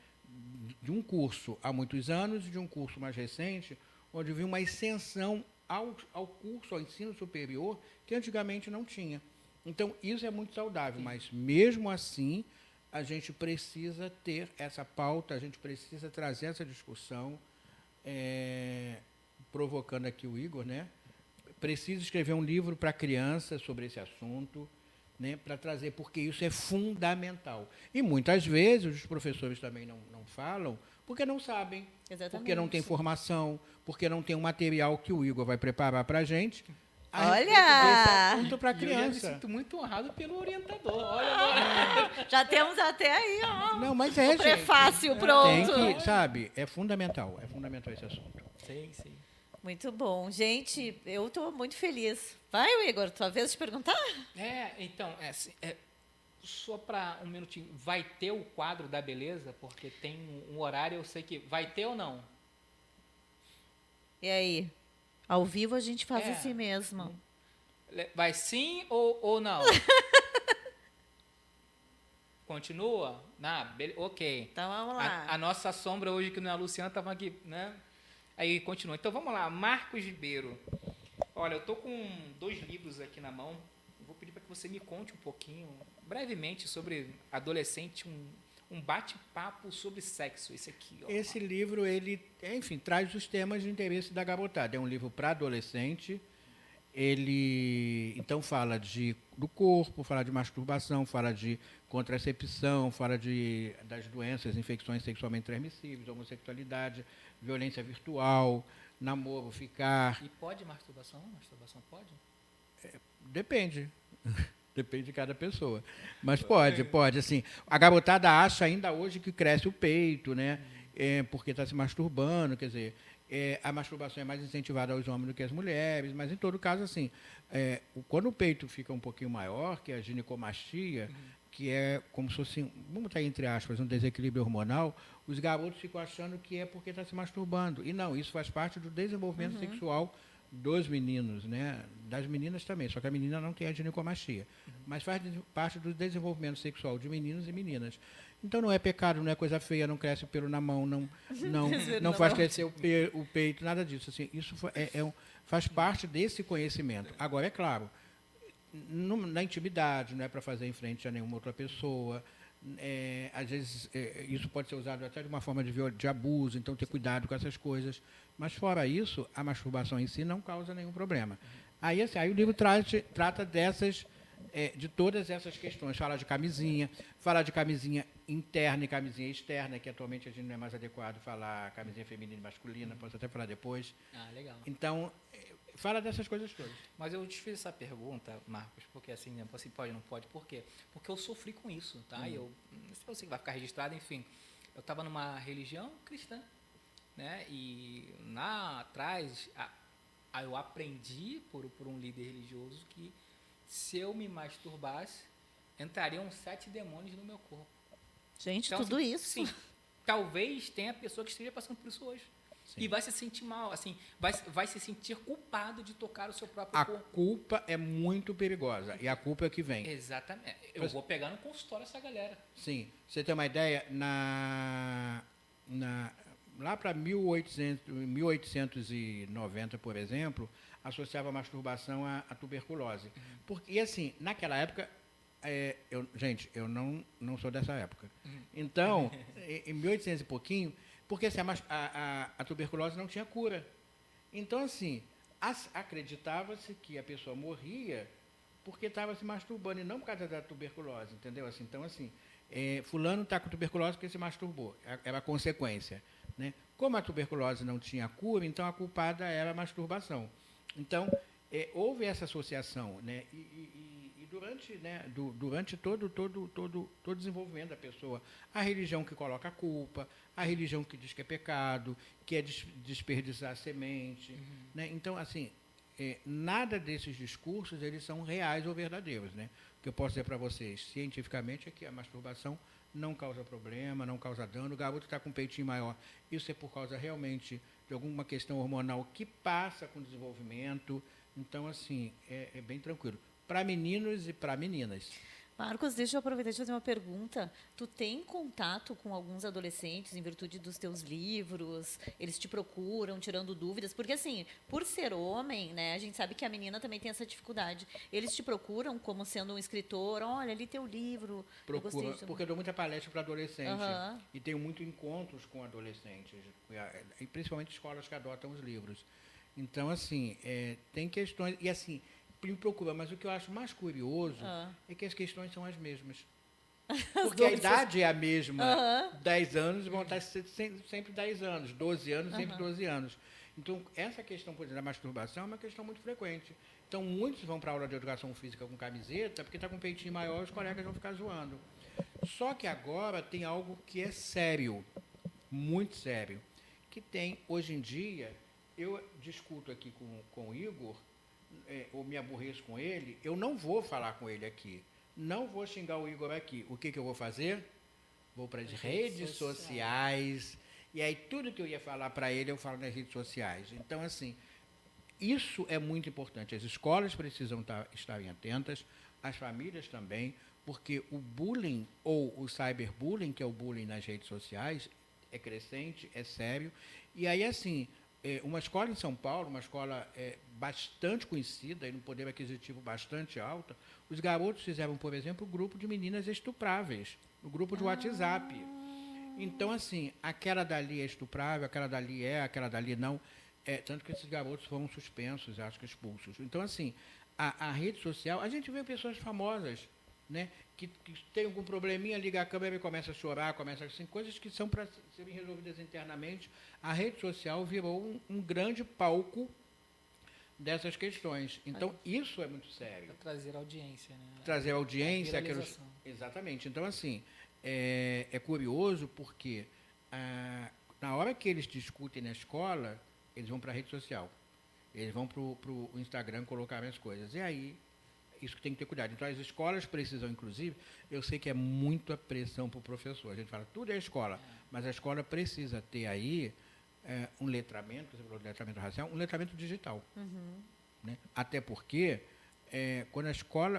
De um curso há muitos anos e de um curso mais recente, onde vi uma extensão ao curso, ao ensino superior, que antigamente não tinha. Então, isso é muito saudável, mas, mesmo assim, a gente precisa ter essa pauta, a gente precisa trazer essa discussão, provocando aqui o Igor, né? Precisa escrever um livro para criança sobre esse assunto, né? Para trazer, porque isso é fundamental. E muitas vezes os professores também não falam, porque não sabem, Exatamente. porque não tem formação, porque não tem um material que o Igor vai preparar para a gente. Olha! Assunto para E eu já me criança. sinto muito honrado pelo orientador. Olha, Já temos até aí, ó. Não, mas O gente. prefácio Tem pronto. que, sabe, é fundamental esse assunto. Sim. Muito bom. Gente, eu estou muito feliz. Vai, Igor, tua vez de perguntar? Então, só para um minutinho, vai ter o quadro da beleza? Porque tem um horário, eu sei que vai ter ou não? E aí? Ao vivo a gente faz assim mesmo. Vai sim ou não? Continua? Ok. Então vamos lá. A nossa sombra hoje, que não é a Luciana, estava aqui, né? Aí continua. Então vamos lá, Marcos Ribeiro. Olha, eu estou com 2 livros aqui na mão. Vou pedir para que você me conte um pouquinho, brevemente, sobre adolescente, um bate-papo sobre sexo. Esse aqui, ó. Esse livro, ele, enfim, traz os temas de interesse da garotada. É um livro para adolescente. Ele, então, fala do corpo, fala de masturbação, fala de contracepção, fala das doenças, infecções sexualmente transmissíveis, homossexualidade, violência virtual, namoro, ficar. E pode masturbação? Masturbação pode? Depende. Depende de cada pessoa. Mas pode. Assim, a garotada acha ainda hoje que cresce o peito, né? Porque está se masturbando, quer dizer, a masturbação é mais incentivada aos homens do que às mulheres, mas, em todo caso, assim, quando o peito fica um pouquinho maior, que é a ginecomastia, que é como se fosse, vamos botar entre aspas, um desequilíbrio hormonal, os garotos ficam achando que é porque está se masturbando. E não, isso faz parte do desenvolvimento sexual dos meninos, né? Das meninas também, só que a menina não tem a ginecomastia. Mas faz parte do desenvolvimento sexual de meninos e meninas. Então não é pecado, não é coisa feia, não cresce pelo na mão, não faz crescer o peito, nada disso. Assim, isso faz parte desse conhecimento. Agora, é claro, na intimidade, não é para fazer em frente a nenhuma outra pessoa. Às vezes, isso pode ser usado até de uma forma de abuso, então ter cuidado com essas coisas. Mas, fora isso, a masturbação em si não causa nenhum problema. Aí o livro trata de todas essas questões. Fala de camisinha interna e camisinha externa, que atualmente a gente não é mais adequado falar camisinha feminina e masculina, posso até falar depois. Legal. Então, fala dessas coisas todas. Mas eu te fiz essa pergunta, Marcos, porque assim, né, assim, pode, não pode, por quê? Porque eu sofri com isso, tá? Eu sei que vai ficar registrado, enfim. Eu estava numa religião cristã, né? E lá atrás, Aí eu aprendi por um líder religioso que se eu me masturbasse, entrariam 7 demônios no meu corpo. Gente, Então, tudo assim, isso. Sim, talvez tenha pessoa que esteja passando por isso hoje. Sim. E vai se sentir mal, assim, vai se sentir culpado de tocar o seu próprio A corpo. culpa é muito perigosa. E a culpa é que vem. Exatamente. Eu vou pegar no consultório essa galera. Sim. Você tem uma ideia? Lá para 1890, por exemplo, associava a masturbação à tuberculose. E assim, naquela época, gente, eu não sou dessa época. Então, em 1800 e pouquinho, porque assim, a tuberculose não tinha cura. Então, assim, acreditava-se que a pessoa morria porque estava se masturbando e não por causa da tuberculose, entendeu? Assim, então, assim, fulano está com tuberculose porque se masturbou. Era a consequência. Né? Como a tuberculose não tinha cura, então a culpada era a masturbação. Então, houve essa associação, né? E durante todo o desenvolvimento da pessoa, a religião que coloca a culpa, a religião que diz que é pecado, que é desperdiçar a semente. Né? Então, assim, nada desses discursos eles são reais ou verdadeiros. Né? O que eu posso dizer para vocês, cientificamente, é que a masturbação não causa problema, não causa dano. O garoto está com um peitinho maior. Isso é por causa realmente de alguma questão hormonal que passa com o desenvolvimento. Então, assim, é bem tranquilo. Para meninos e para meninas. Marcos, deixa eu aproveitar e te fazer uma pergunta. Tu tem contato com alguns adolescentes em virtude dos teus livros? Eles te procuram, tirando dúvidas? Porque, assim, por ser homem, né, a gente sabe que a menina também tem essa dificuldade. Eles te procuram como sendo um escritor? Olha, ali teu livro. Procura, porque eu dou muita palestra para adolescente. Uhum. E tenho muitos encontros com adolescentes, e principalmente escolas que adotam os livros. Então, assim, tem questões... E, assim, me procura, mas o que eu acho mais curioso é que as questões são as mesmas. Porque a idade é a mesma. 10 anos vão estar sempre 10 anos, 12 anos, sempre 12 anos. Então, essa questão, por exemplo, da masturbação é uma questão muito frequente. Então, muitos vão para a aula de educação física com camiseta, porque está com um peitinho maior, os colegas vão ficar zoando. Só que agora tem algo que é sério, muito sério, que tem, hoje em dia, eu discuto aqui com o Igor, ou me aborreço com ele, eu não vou falar com ele aqui. Não vou xingar o Igor aqui. O que eu vou fazer? Vou para as redes sociais. E aí tudo que eu ia falar para ele, eu falo nas redes sociais. Então, assim, isso é muito importante. As escolas precisam estarem atentas, as famílias também, porque o bullying ou o cyberbullying, que é o bullying nas redes sociais, é crescente, é sério. E aí, assim, uma escola em São Paulo, uma escola bastante conhecida e no poder aquisitivo bastante alta, os garotos fizeram, por exemplo, um grupo de meninas estupráveis, no grupo de WhatsApp. Então, assim, aquela dali é estuprável, aquela dali não. Tanto que esses garotos foram suspensos, acho que expulsos. Então, assim, a rede social, a gente vê pessoas famosas, né, que tem algum probleminha, liga a câmera e começa a chorar, assim, coisas que são para serem resolvidas internamente. A rede social virou um grande palco dessas questões. Então, isso é muito sério. Para trazer audiência, né? Trazer audiência. Viralização. Exatamente. Então, assim, é curioso porque na hora que eles discutem na escola, eles vão para a rede social. Eles vão para o Instagram colocar as coisas. E aí, isso que tem que ter cuidado. Então, as escolas precisam, inclusive, eu sei que é muita pressão para o professor. A gente fala, tudo é escola, mas a escola precisa ter aí um letramento, você falou de letramento racial, um letramento digital. Né? Até porque,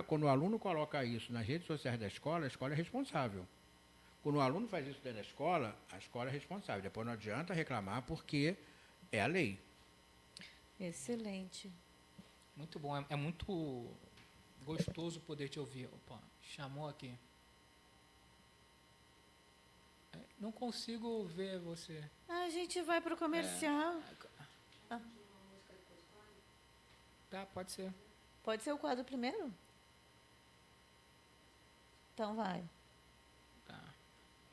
quando o aluno coloca isso nas redes sociais da escola, a escola é responsável. Quando o aluno faz isso dentro da escola, a escola é responsável. Depois não adianta reclamar, porque é a lei. Excelente. Muito bom. É muito gostoso poder te ouvir. Opa, chamou aqui. Não consigo ver você. A gente vai para o comercial. Tá, pode ser. Pode ser o quadro primeiro? Então vai. Tá.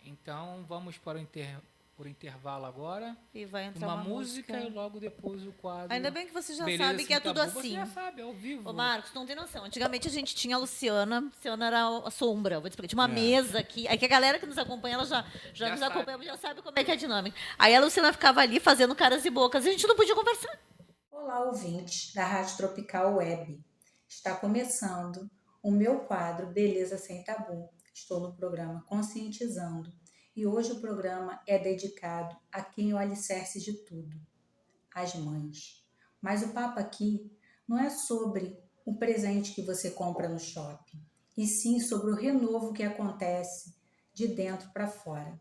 Então, vamos para o intervalo agora. E vai entrar uma música e logo depois o quadro. Ainda bem que você já Beleza, sabe que é tudo tabu, assim. Você já sabe, é ao vivo. Ô, Marcos, tu não tem noção. Antigamente a gente tinha a Luciana. A Luciana era a sombra. Vou te explicar. Tinha uma mesa aqui. Aí que a galera que nos acompanha, ela já nos sabe. acompanha, já sabe como é que é a dinâmica. Aí a Luciana ficava ali fazendo caras e bocas. E a gente não podia conversar. Olá, ouvintes da Rádio Tropical Web. Está começando o meu quadro Beleza Sem Tabu. Estou no programa Conscientizando e hoje o programa é dedicado a quem é o alicerce de tudo, as mães. Mas o papo aqui não é sobre o presente que você compra no shopping, e sim sobre o renovo que acontece de dentro para fora.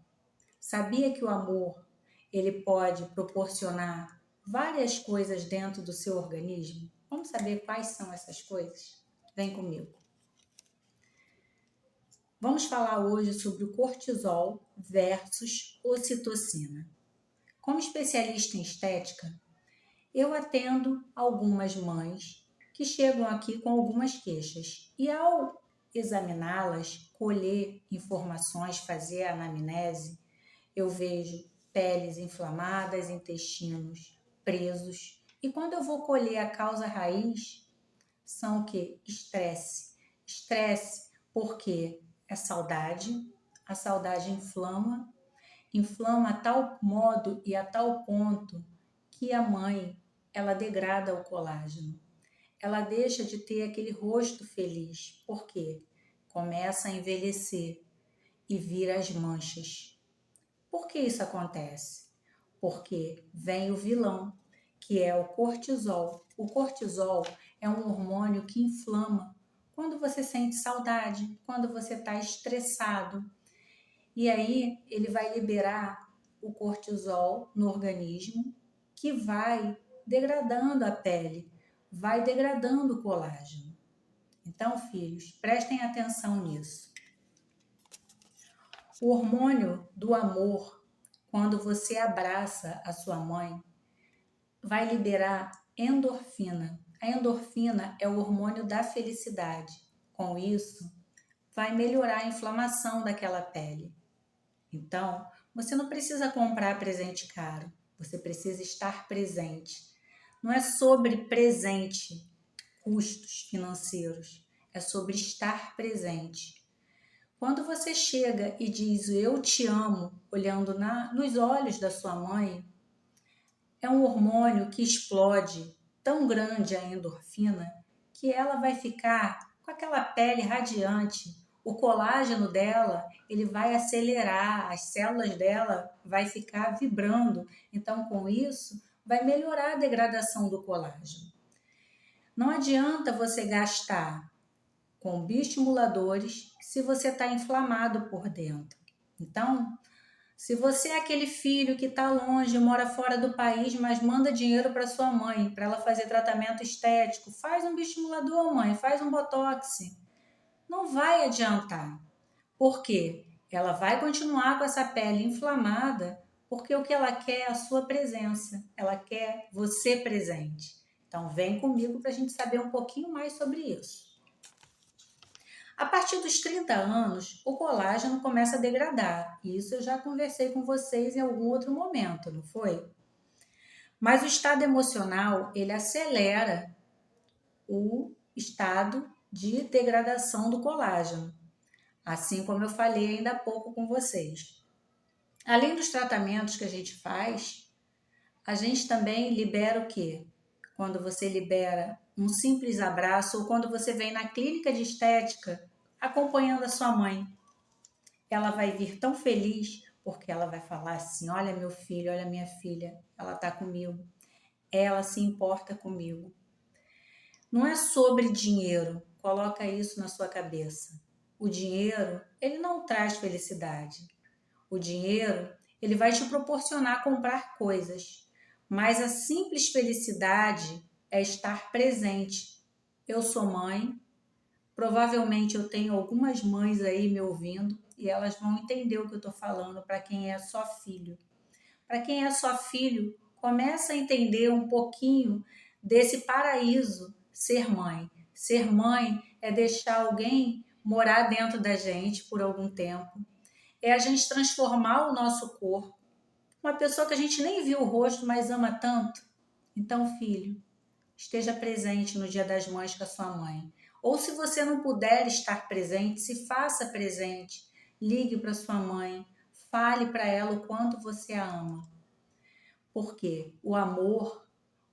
Sabia que o amor, ele pode proporcionar várias coisas dentro do seu organismo? Vamos saber quais são essas coisas? Vem comigo. Vamos falar hoje sobre o cortisol versus ocitocina. Como especialista em estética, eu atendo algumas mães que chegam aqui com algumas queixas e ao examiná-las, colher informações, fazer a anamnese, eu vejo peles inflamadas, intestinos presos. E quando eu vou colher a causa raiz, são o quê? Estresse. Estresse porque é saudade, a saudade inflama a tal modo e a tal ponto que a mãe, ela degrada o colágeno. Ela deixa de ter aquele rosto feliz. Por quê? Começa a envelhecer e vira as manchas. Por que isso acontece? Porque vem o vilão, que é o cortisol. O cortisol é um hormônio que inflama quando você sente saudade, quando você está estressado. E aí ele vai liberar o cortisol no organismo, que vai degradando a pele, vai degradando o colágeno. Então, filhos, prestem atenção nisso. O hormônio do amor, quando você abraça a sua mãe, vai liberar endorfina. A endorfina é o hormônio da felicidade. Com isso, vai melhorar a inflamação daquela pele. Então, você não precisa comprar presente caro, você precisa estar presente. Não é sobre presente, custos financeiros, é sobre estar presente. Quando você chega e diz eu te amo, olhando nos olhos da sua mãe, é um hormônio que explode, tão grande a endorfina, que ela vai ficar com aquela pele radiante. O colágeno dela, ele vai acelerar, as células dela vai ficar vibrando. Então, com isso, vai melhorar a degradação do colágeno. Não adianta você gastar com bioestimuladores se você está inflamado por dentro. Então, se você é aquele filho que está longe, mora fora do país, mas manda dinheiro para sua mãe, para ela fazer tratamento estético, faz um bioestimulador, mãe, faz um botox. Não vai adiantar. Por quê? Ela vai continuar com essa pele inflamada, porque o que ela quer é a sua presença. Ela quer você presente. Então, vem comigo para a gente saber um pouquinho mais sobre isso. A partir dos 30 anos, o colágeno começa a degradar. Isso eu já conversei com vocês em algum outro momento, não foi? Mas o estado emocional, ele acelera o estado de degradação do colágeno. Assim como eu falei ainda há pouco com vocês. Além dos tratamentos que a gente faz, a gente também libera o quê? Quando você libera um simples abraço ou quando você vem na clínica de estética acompanhando a sua mãe. Ela vai vir tão feliz porque ela vai falar assim, olha meu filho, olha minha filha, ela está comigo, ela se importa comigo. Não é sobre dinheiro, coloca isso na sua cabeça. O dinheiro, ele não traz felicidade. O dinheiro, ele vai te proporcionar comprar coisas, mas a simples felicidade é estar presente. Eu sou mãe, provavelmente eu tenho algumas mães aí me ouvindo e elas vão entender o que eu estou falando para quem é só filho. Para quem é só filho, começa a entender um pouquinho desse paraíso ser mãe. Ser mãe é deixar alguém morar dentro da gente por algum tempo. É a gente transformar o nosso corpo. Uma pessoa que a gente nem viu o rosto, mas ama tanto. Então, filho, esteja presente no Dia das Mães com a sua mãe. Ou se você não puder estar presente, se faça presente. Ligue para sua mãe, fale para ela o quanto você a ama. Porque o amor,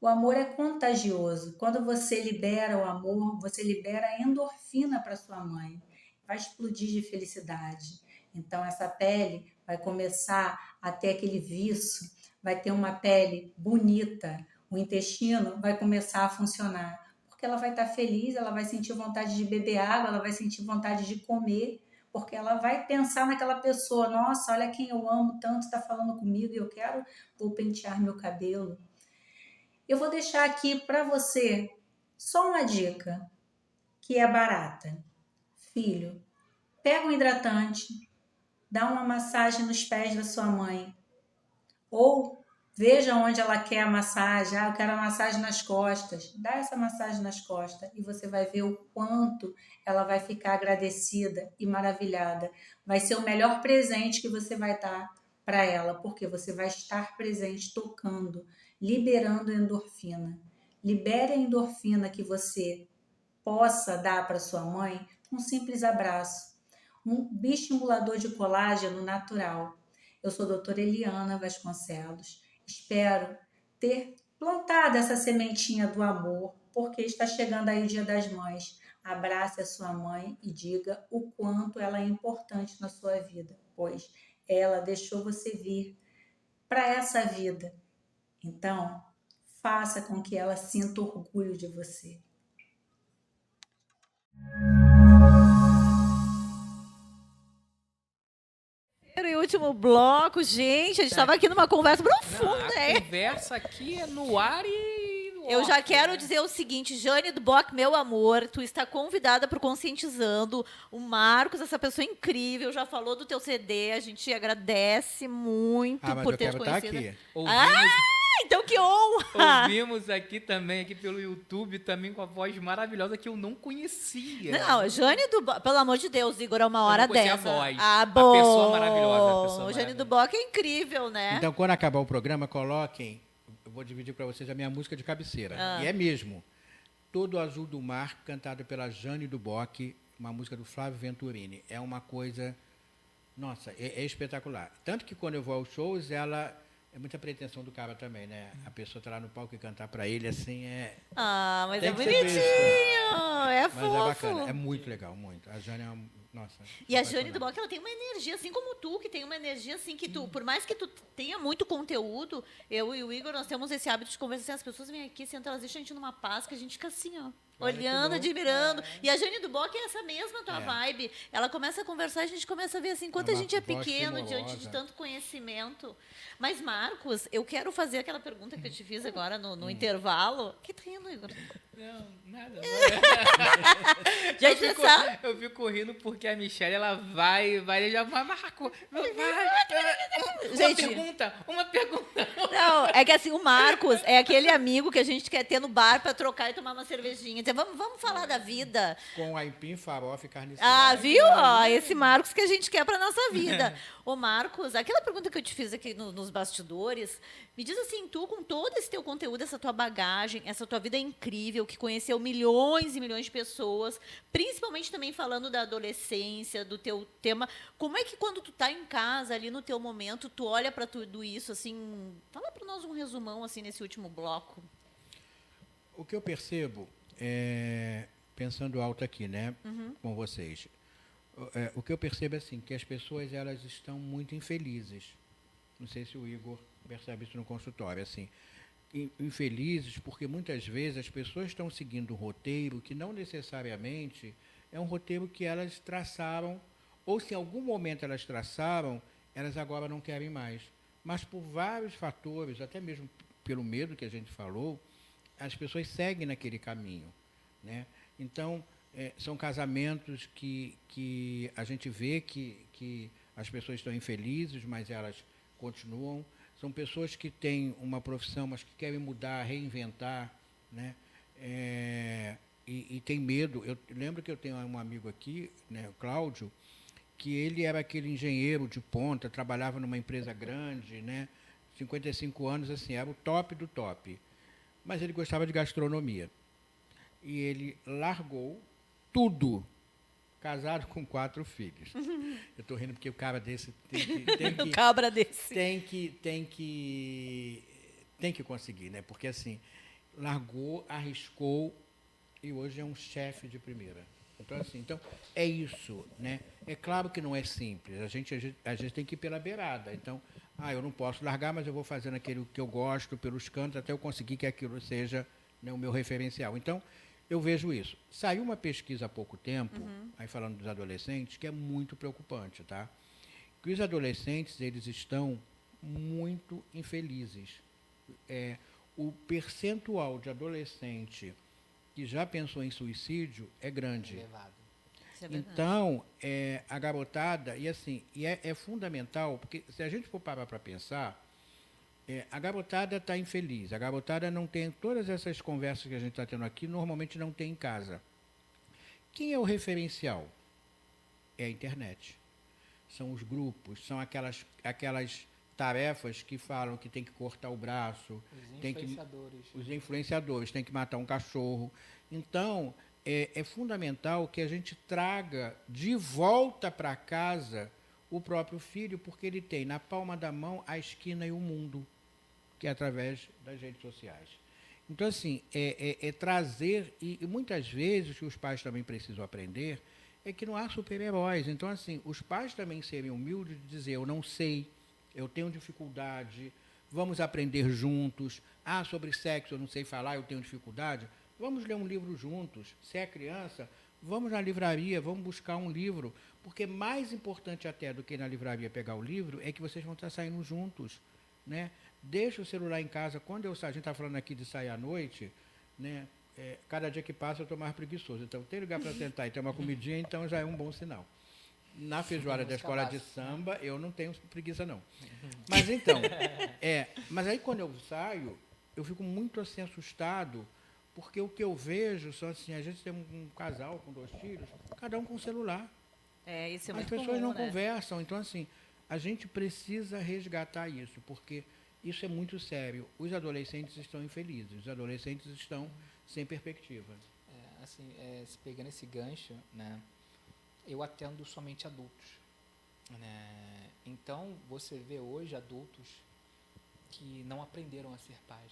O amor é contagioso. Quando você libera o amor, você libera a endorfina para sua mãe. Vai explodir de felicidade. Então, essa pele vai começar a ter aquele viço, vai ter uma pele bonita, o intestino vai começar a funcionar, porque ela vai estar feliz, ela vai sentir vontade de beber água, ela vai sentir vontade de comer, porque ela vai pensar naquela pessoa, nossa, olha quem eu amo tanto, está falando comigo e eu vou pentear meu cabelo. Eu vou deixar aqui para você só uma dica, que é barata. Filho, pega um hidratante, dá uma massagem nos pés da sua mãe. Ou veja onde ela quer a massagem. Eu quero a massagem nas costas. Dá essa massagem nas costas e você vai ver o quanto ela vai ficar agradecida e maravilhada. Vai ser o melhor presente que você vai dar para ela, porque você vai estar presente tocando, liberando endorfina. Libere a endorfina que você possa dar para sua mãe com um simples abraço. Um bioestimulador de colágeno natural. Eu sou a doutora Eliana Vasconcelos. Espero ter plantado essa sementinha do amor, porque está chegando aí o Dia das Mães. Abrace a sua mãe e diga o quanto ela é importante na sua vida, pois ela deixou você vir para essa vida. Então, faça com que ela sinta orgulho de você. E último bloco, gente, a gente estava aqui numa conversa profunda, A conversa aqui é no ar e no Eu já off, quero né? dizer o seguinte, Jane do Bock, meu amor, tu está convidada para o Conscientizando. O Marcos, essa pessoa incrível, já falou do teu CD, a gente agradece muito Ah, mas por eu ter te quero estar conhecido. aqui. Ouvimos, Então que honra! ouvimos aqui também, aqui pelo YouTube, também com a voz maravilhosa que eu não conhecia. Não, Jane do Bock, pelo amor de Deus, Igor, é uma hora não conhecia dessa. a voz. Ah, A bom. pessoa maravilhosa, a pessoa Jane maravilhosa. do Bock é incrível, né? Então, quando acabar o programa, coloquem. Eu vou dividir para vocês a minha música de cabeceira. E é mesmo. Todo Azul do Mar, cantada pela Jane do Bock, uma música do Flávio Venturini. É uma coisa. Nossa, é espetacular. Tanto que quando eu vou aos shows, ela. É muita pretensão do cara também, né? A pessoa tá lá no palco e cantar para ele, assim, é. Ah, mas Tem é que ser bonitinho! É Mas fofo! é bacana, é muito legal, muito. A Jane é uma. Nossa. E a Jane apaixonante. do Bock, ela tem uma energia, assim como tu, que tem uma energia assim que tu, por mais que tu tenha muito conteúdo, eu e o Igor, nós temos esse hábito de conversar, assim, as pessoas vêm aqui, sentam, elas deixam a gente numa paz, que a gente fica assim, ó, Olha que olhando, bom. admirando. E a Jane do Bock é essa mesma tua É. vibe. Ela começa a conversar, a gente começa a ver assim, quanto É a uma gente é voz pequeno diante de tremorosa. tanto conhecimento. Mas, Marcos, eu quero fazer aquela pergunta que eu te fiz agora no intervalo. Que tá rindo, Igor? Não, nada. Já pensar. Eu fico rindo porque a Michelle, ela vai já marcou. Gente. Uma pergunta. Não, é que assim, o Marcos é aquele amigo que a gente quer ter no bar para trocar e tomar uma cervejinha. Dizer, vamos falar da vida. Com aipim, farofa e carne Ah, seca. viu? Ó, esse Marcos que a gente quer para nossa vida. Ô, Marcos, aquela pergunta que eu te fiz aqui nos bastidores, me diz assim, tu com todo esse teu conteúdo, essa tua bagagem, essa tua vida incrível, que conheceu milhões e milhões de pessoas, principalmente também falando da adolescência, do teu tema, como é que quando tu tá em casa, ali no teu momento, tu olha para tudo isso, assim, fala para nós um resumão, assim, nesse último bloco. O que eu percebo, pensando alto aqui, né, com vocês, o que eu percebo é assim, que as pessoas elas estão muito infelizes. Não sei se o Igor percebe isso no consultório, assim, infelizes porque muitas vezes as pessoas estão seguindo um roteiro que não necessariamente é um roteiro que elas traçaram, ou se em algum momento elas traçaram, elas agora não querem mais. Mas por vários fatores, até mesmo pelo medo que a gente falou, as pessoas seguem naquele caminho, né? Então, são casamentos que a gente vê que as pessoas estão infelizes, mas elas continuam. São pessoas que têm uma profissão, mas que querem mudar, reinventar, né? E tem medo. Eu lembro que eu tenho um amigo aqui, né, o Cláudio, que ele era aquele engenheiro de ponta, trabalhava numa empresa grande, né? 55 anos, assim, era o top do top. Mas ele gostava de gastronomia. E ele largou tudo, casado com 4 filhos. Eu estou rindo porque o cara desse O cabra desse. tem que conseguir, né? Porque assim, largou, arriscou e hoje é um chefe de primeira. Então, assim, é isso, né? É claro que não é simples. A gente tem que ir pela beirada. Então, eu não posso largar, mas eu vou fazendo aquilo que eu gosto, pelos cantos, até eu conseguir que aquilo seja, né, o meu referencial. Então, eu vejo isso. Saiu uma pesquisa há pouco tempo, aí falando dos adolescentes, que é muito preocupante, tá? Que os adolescentes, eles estão muito infelizes. O percentual de adolescente que já pensou em suicídio é grande. Elevado. Isso é verdade. Então, a garotada, e assim, é fundamental, porque se a gente for parar para pensar, a garotada está infeliz, a garotada não tem, todas essas conversas que a gente está tendo aqui, normalmente não tem em casa. Quem é o referencial? É a internet. São os grupos, são aquelas tarefas que falam que tem que cortar o braço, os influenciadores, tem que matar um cachorro. Então, é fundamental que a gente traga de volta para casa o próprio filho, porque ele tem na palma da mão a esquina e o mundo, que é através das redes sociais. Então, assim, trazer, e muitas vezes o que os pais também precisam aprender é que não há super-heróis. Então, assim, os pais também serem humildes de dizer, eu não sei, eu tenho dificuldade, vamos aprender juntos. Sobre sexo eu não sei falar, eu tenho dificuldade. Vamos ler um livro juntos. Se é criança, vamos na livraria, vamos buscar um livro. Porque mais importante até do que ir na livraria pegar o livro é que vocês vão estar saindo juntos, né? Deixa o celular em casa. Quando a gente está falando aqui de sair à noite, né? Cada dia que passa eu estou mais preguiçoso. Então, tem lugar para sentar e ter uma comidinha, então já é um bom sinal. Na feijoada da escola de samba, eu não tenho preguiça, não. Mas então, mas aí quando eu saio, eu fico muito assim assustado, porque o que eu vejo são assim, a gente tem um casal com 2 filhos, cada um com um celular. Isso é As muito pessoas comum, não né? conversam, então assim, a gente precisa resgatar isso, porque isso é muito sério. Os adolescentes estão infelizes, os adolescentes estão sem perspectiva. Se pegando esse gancho, né, eu atendo somente adultos, né? Então, você vê hoje adultos que não aprenderam a ser pais.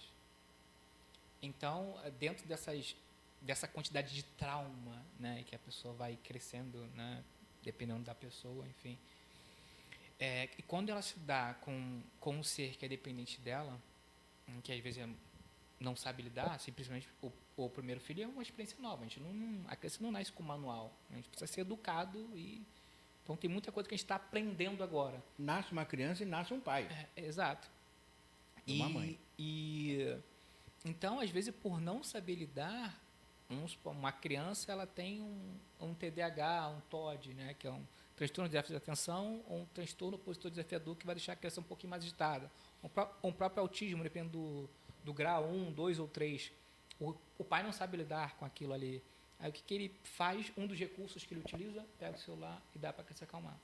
Então, dentro dessa quantidade de trauma, né, que a pessoa vai crescendo, né, dependendo da pessoa, enfim, e quando ela se dá com um ser que é dependente dela, que às vezes não sabe lidar, simplesmente o primeiro filho é uma experiência nova. A criança não nasce com manual. A gente precisa ser educado então tem muita coisa que a gente está aprendendo agora. Nasce uma criança e nasce um pai. Exato. Uma mãe. Então, às vezes, por não saber lidar, uma criança ela tem um TDAH, um TOD, né, que é um transtorno de déficit de atenção, ou um transtorno opositor desafiador que vai deixar a criança um pouquinho mais agitada. Um próprio autismo, dependendo do grau 1, 2 ou 3. O pai não sabe lidar com aquilo ali. Aí o que ele faz? Um dos recursos que ele utiliza, pega o celular e dá para a criança acalmar.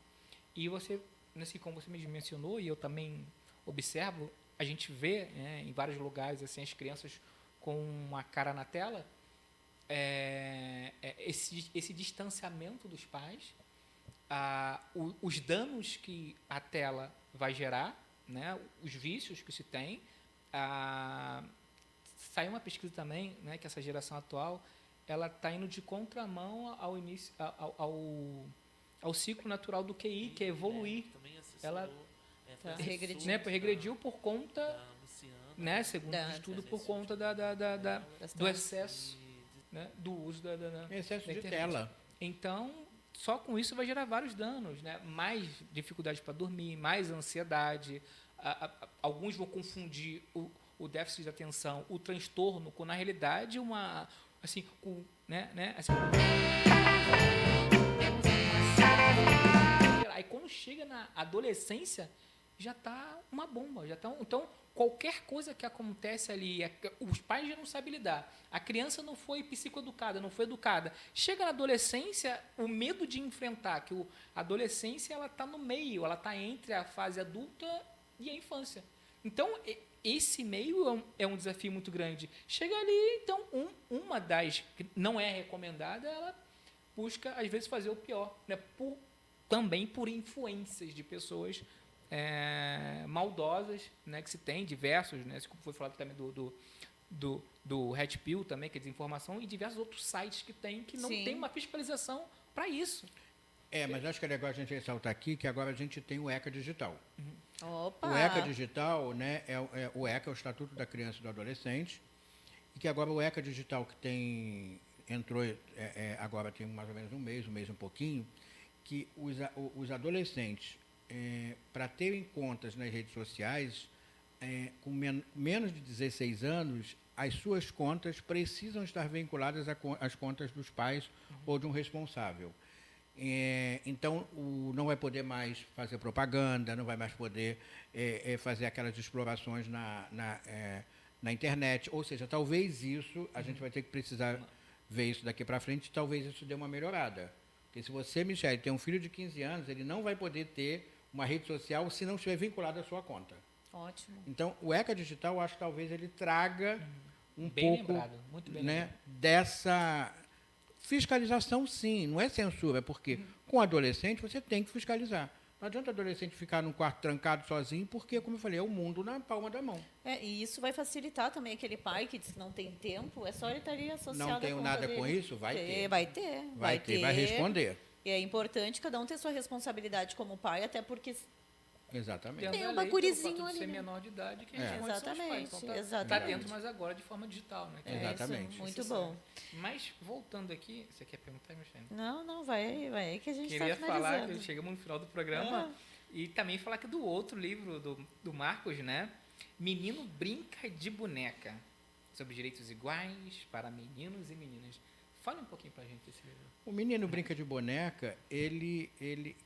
E você, como você me mencionou, e eu também observo, a gente vê, né, em vários lugares assim, as crianças com uma cara na tela, esse distanciamento dos pais, os danos que a tela vai gerar, né, os vícios que se tem. Saiu uma pesquisa também, né, que essa geração atual ela está indo de contramão ao início, ao ciclo natural do QI, que é evoluir. Ela regrediu por conta, né, segundo o estudo, por conta do excesso, né, do uso da excesso de internet. tela. Então, só com isso vai gerar vários danos, né? Mais dificuldade para dormir, mais ansiedade. Alguns vão confundir o déficit de atenção, o transtorno, com, na realidade, aí quando chega na adolescência, já está uma bomba. Então, qualquer coisa que acontece ali, os pais já não sabem lidar. A criança não foi psicoeducada, não foi educada. Chega na adolescência, o medo de enfrentar, que a adolescência ela está no meio, ela está entre a fase adulta e a infância. Então, esse meio é um desafio muito grande. Chega ali, então, uma das que não é recomendada, ela busca, às vezes, fazer o pior, né? Também por influências de pessoas maldosas, né? Que se tem, diversos, né? Como foi falado também do Red Pill também, que é desinformação, e diversos outros sites que não Sim. tem uma fiscalização para isso. Mas acho que é legal a gente ressaltar aqui que agora a gente tem o ECA Digital. Opa! O ECA Digital, né, o ECA é o Estatuto da Criança e do Adolescente, e que agora o ECA Digital que entrou agora tem mais ou menos um mês e um pouquinho, que os adolescentes, para terem contas nas redes sociais, com menos de 16 anos, as suas contas precisam estar vinculadas às contas dos pais ou de um responsável. Então, não vai poder mais fazer propaganda, não vai mais poder fazer aquelas explorações na internet. Ou seja, talvez isso, a gente vai ter que precisar ver isso daqui para frente, talvez isso dê uma melhorada. Porque se você, Michele, tem um filho de 15 anos, ele não vai poder ter uma rede social se não estiver vinculado à sua conta. Ótimo. Então, o ECA Digital, eu acho que talvez ele traga Bem pouco, lembrado, muito bem né, lembrado. dessa fiscalização, sim, não é censura, porque com adolescente você tem que fiscalizar. Não adianta adolescente ficar num quarto trancado sozinho, porque, como eu falei, é o mundo na palma da mão. E isso vai facilitar também aquele pai que diz que não tem tempo, é só ele estar ali associado Não à tenho conta nada dele. com isso? Vai ter. Vai ter. Vai responder. E é importante cada um ter sua responsabilidade como pai, até porque Exatamente. Dentro Tem da um lei, bacurizinho pelo fato de ali, ser né? menor de idade, que É. a gente são os pais. Exatamente, Então tá exatamente. dentro, mas agora de forma digital, né? Que é Exatamente. isso, muito necessário. bom. Mas, voltando aqui, você quer perguntar, Michele? Não, vai que a gente Queria está falar, finalizando. que chegamos no final do programa, e também falar aqui do outro livro do Marcos, né? Menino Brinca de Boneca, sobre direitos iguais para meninos e meninas. Fala um pouquinho pra gente desse livro. O Menino Brinca de Boneca, ele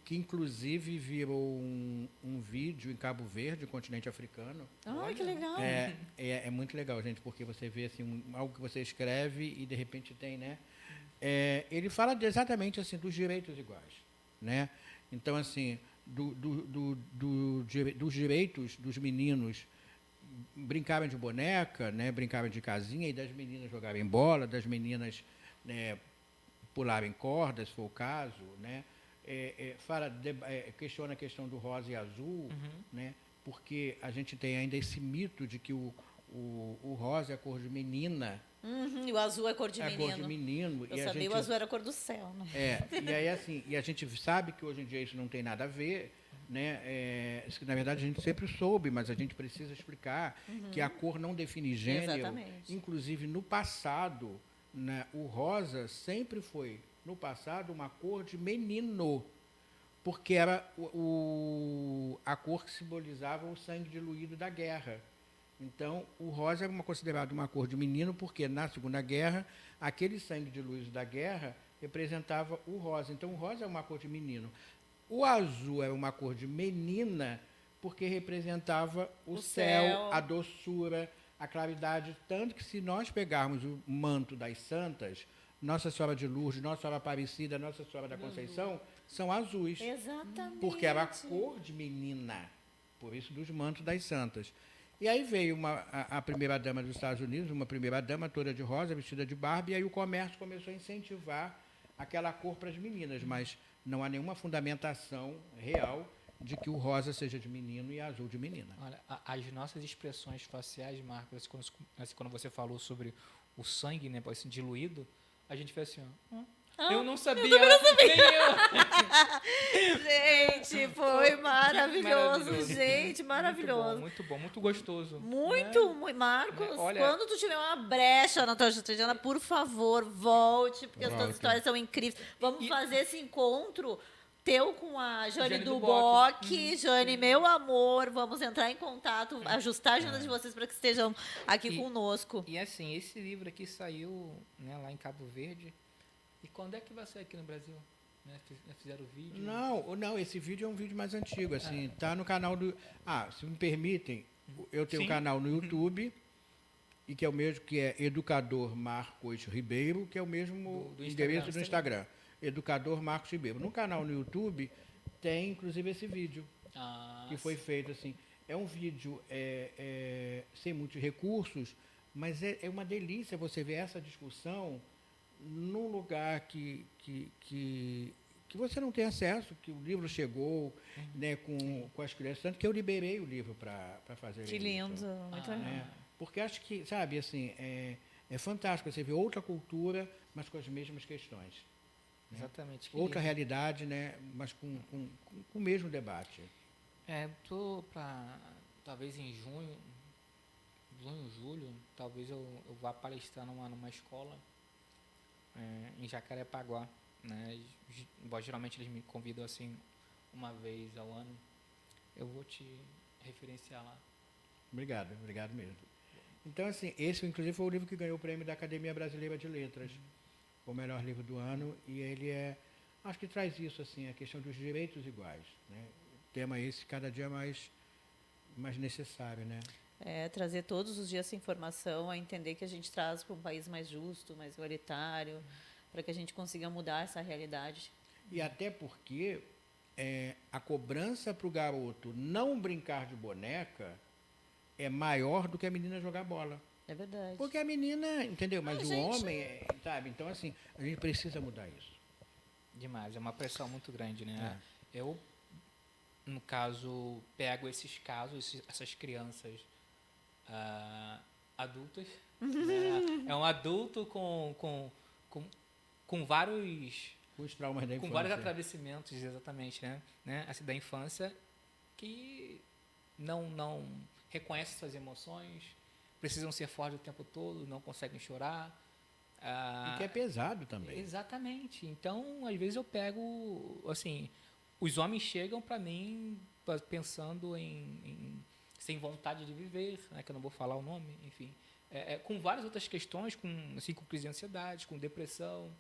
que inclusive virou um vídeo em Cabo Verde, continente africano. Ai, que legal. É muito legal, gente, porque você vê assim, algo que você escreve e de repente tem, né? Ele fala exatamente assim dos direitos iguais, né? Então, assim, dos direitos dos meninos brincarem de boneca, né? Brincarem de casinha, e das meninas jogarem bola, das meninas, né, pularem cordas, se for o caso, né? Questiona a questão do rosa e azul, né? Porque a gente tem ainda esse mito de que o rosa é a cor de menina, E o azul é cor de é a menino. cor de menino. Eu e a sabia, gente, o azul era a cor do céu. Né? e aí assim, e a gente sabe que hoje em dia isso não tem nada a ver, né? Na verdade a gente sempre soube, mas a gente precisa explicar que a cor não define gênero. Exatamente. Inclusive no passado, né, o rosa sempre foi, no passado, uma cor de menino, porque era a cor que simbolizava o sangue diluído da guerra. Então, o rosa era considerado uma cor de menino, porque na Segunda Guerra, aquele sangue diluído da guerra representava o rosa. Então, o rosa é uma cor de menino. O azul era uma cor de menina, porque representava o céu, a doçura, a claridade. Tanto que, se nós pegarmos o manto das santas, Nossa Senhora de Lourdes, Nossa Senhora Aparecida, Nossa Senhora da Conceição, são azuis. Exatamente. Porque era a cor de menina, por isso dos mantos das santas. E aí veio a primeira-dama dos Estados Unidos, uma primeira-dama toda de rosa, vestida de Barbie, e aí o comércio começou a incentivar aquela cor para as meninas, mas não há nenhuma fundamentação real de que o rosa seja de menino e azul de menina. Olha, as nossas expressões faciais, Marcos, quando você falou sobre o sangue, né, assim, diluído, a gente fez assim, ó. Eu não sabia. Nem eu. Gente, foi maravilhoso. Gente, maravilhoso. Muito bom, muito gostoso. Muito. Marcos, Olha, quando tu tiver uma brecha na tua cotidiana, por favor, volte, porque as tuas histórias são incríveis. Vamos fazer esse encontro teu com a Jane do Bock. Jane, meu amor, vamos entrar em contato, ajustar a agenda de vocês para que estejam aqui conosco. E assim, esse livro aqui saiu, né, lá em Cabo Verde. E quando é que vai sair aqui no Brasil? Né, fizeram o vídeo? Não, esse vídeo é um vídeo mais antigo, assim, tá no canal do... se me permitem, eu tenho um canal no YouTube, e que é o mesmo, que é Educador Marcos Ribeiro, que é o mesmo do endereço do Instagram. Educador Marcos Ribeiro. No canal no YouTube tem, inclusive, esse vídeo que foi feito, assim. É um vídeo sem muitos recursos, mas é uma delícia você ver essa discussão num lugar que você não tem acesso, que o livro chegou, né, com as crianças, tanto que eu liberei o livro para fazer. Que lindo, muito legal. Porque acho que, sabe, assim, é fantástico você ver outra cultura, mas com as mesmas questões. Exatamente. Outra realidade, né, mas com o mesmo debate. Tô para talvez em junho, julho, talvez eu vá palestrar numa escola em Jacarepaguá, né? Geralmente eles me convidam assim uma vez ao ano. Eu vou te referenciar lá. Obrigado mesmo. Então, assim, esse inclusive foi o livro que ganhou o prêmio da Academia Brasileira de Letras, o melhor livro do ano, e ele acho que traz isso, assim, a questão dos direitos iguais, né? Tema esse cada dia mais necessário, né? Trazer todos os dias essa informação, a entender que a gente traz para um país mais justo, mais igualitário, para que a gente consiga mudar essa realidade. E até porque a cobrança para o garoto não brincar de boneca é maior do que a menina jogar bola. É verdade. Porque a menina, entendeu? Mas o gente... homem, sabe? Então, assim, a gente precisa mudar isso. Demais, é uma pressão muito grande, né? Eu, no caso, pego esses casos, essas crianças adultas, né? É um adulto com vários... Os traumas da infância. Com vários atravessamentos, exatamente, né? Assim, da infância, que não reconhecem suas emoções, precisam ser fortes o tempo todo, não conseguem chorar. E que é pesado também. Exatamente. Então, às vezes eu pego, assim, os homens chegam para mim pensando em sem vontade de viver, né, que eu não vou falar o nome, enfim, com várias outras questões, com crise de ansiedade, com depressão,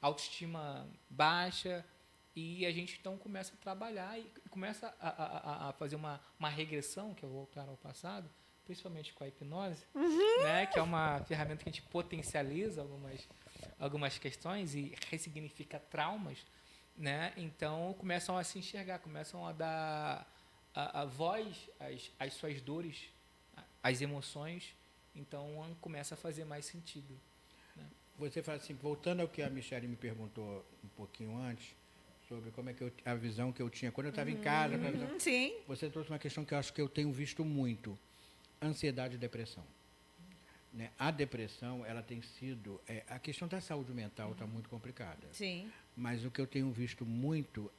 autoestima baixa, e a gente então começa a trabalhar e começa a fazer uma regressão, que é voltar ao passado, principalmente com a hipnose, né, que é uma ferramenta que a gente potencializa algumas questões e ressignifica traumas, né? Então começam a se enxergar, começam a dar a voz às suas dores, às emoções, então começa a fazer mais sentido. Né? Você fala assim, voltando ao que a Michele me perguntou um pouquinho antes, sobre como é que a visão que eu tinha quando eu estava em casa. Sim. Você trouxe uma questão que eu acho que eu tenho visto muito: ansiedade e depressão. Né? A depressão, ela tem sido... a questão da saúde mental está muito complicada. Sim. Mas o que eu tenho visto muito,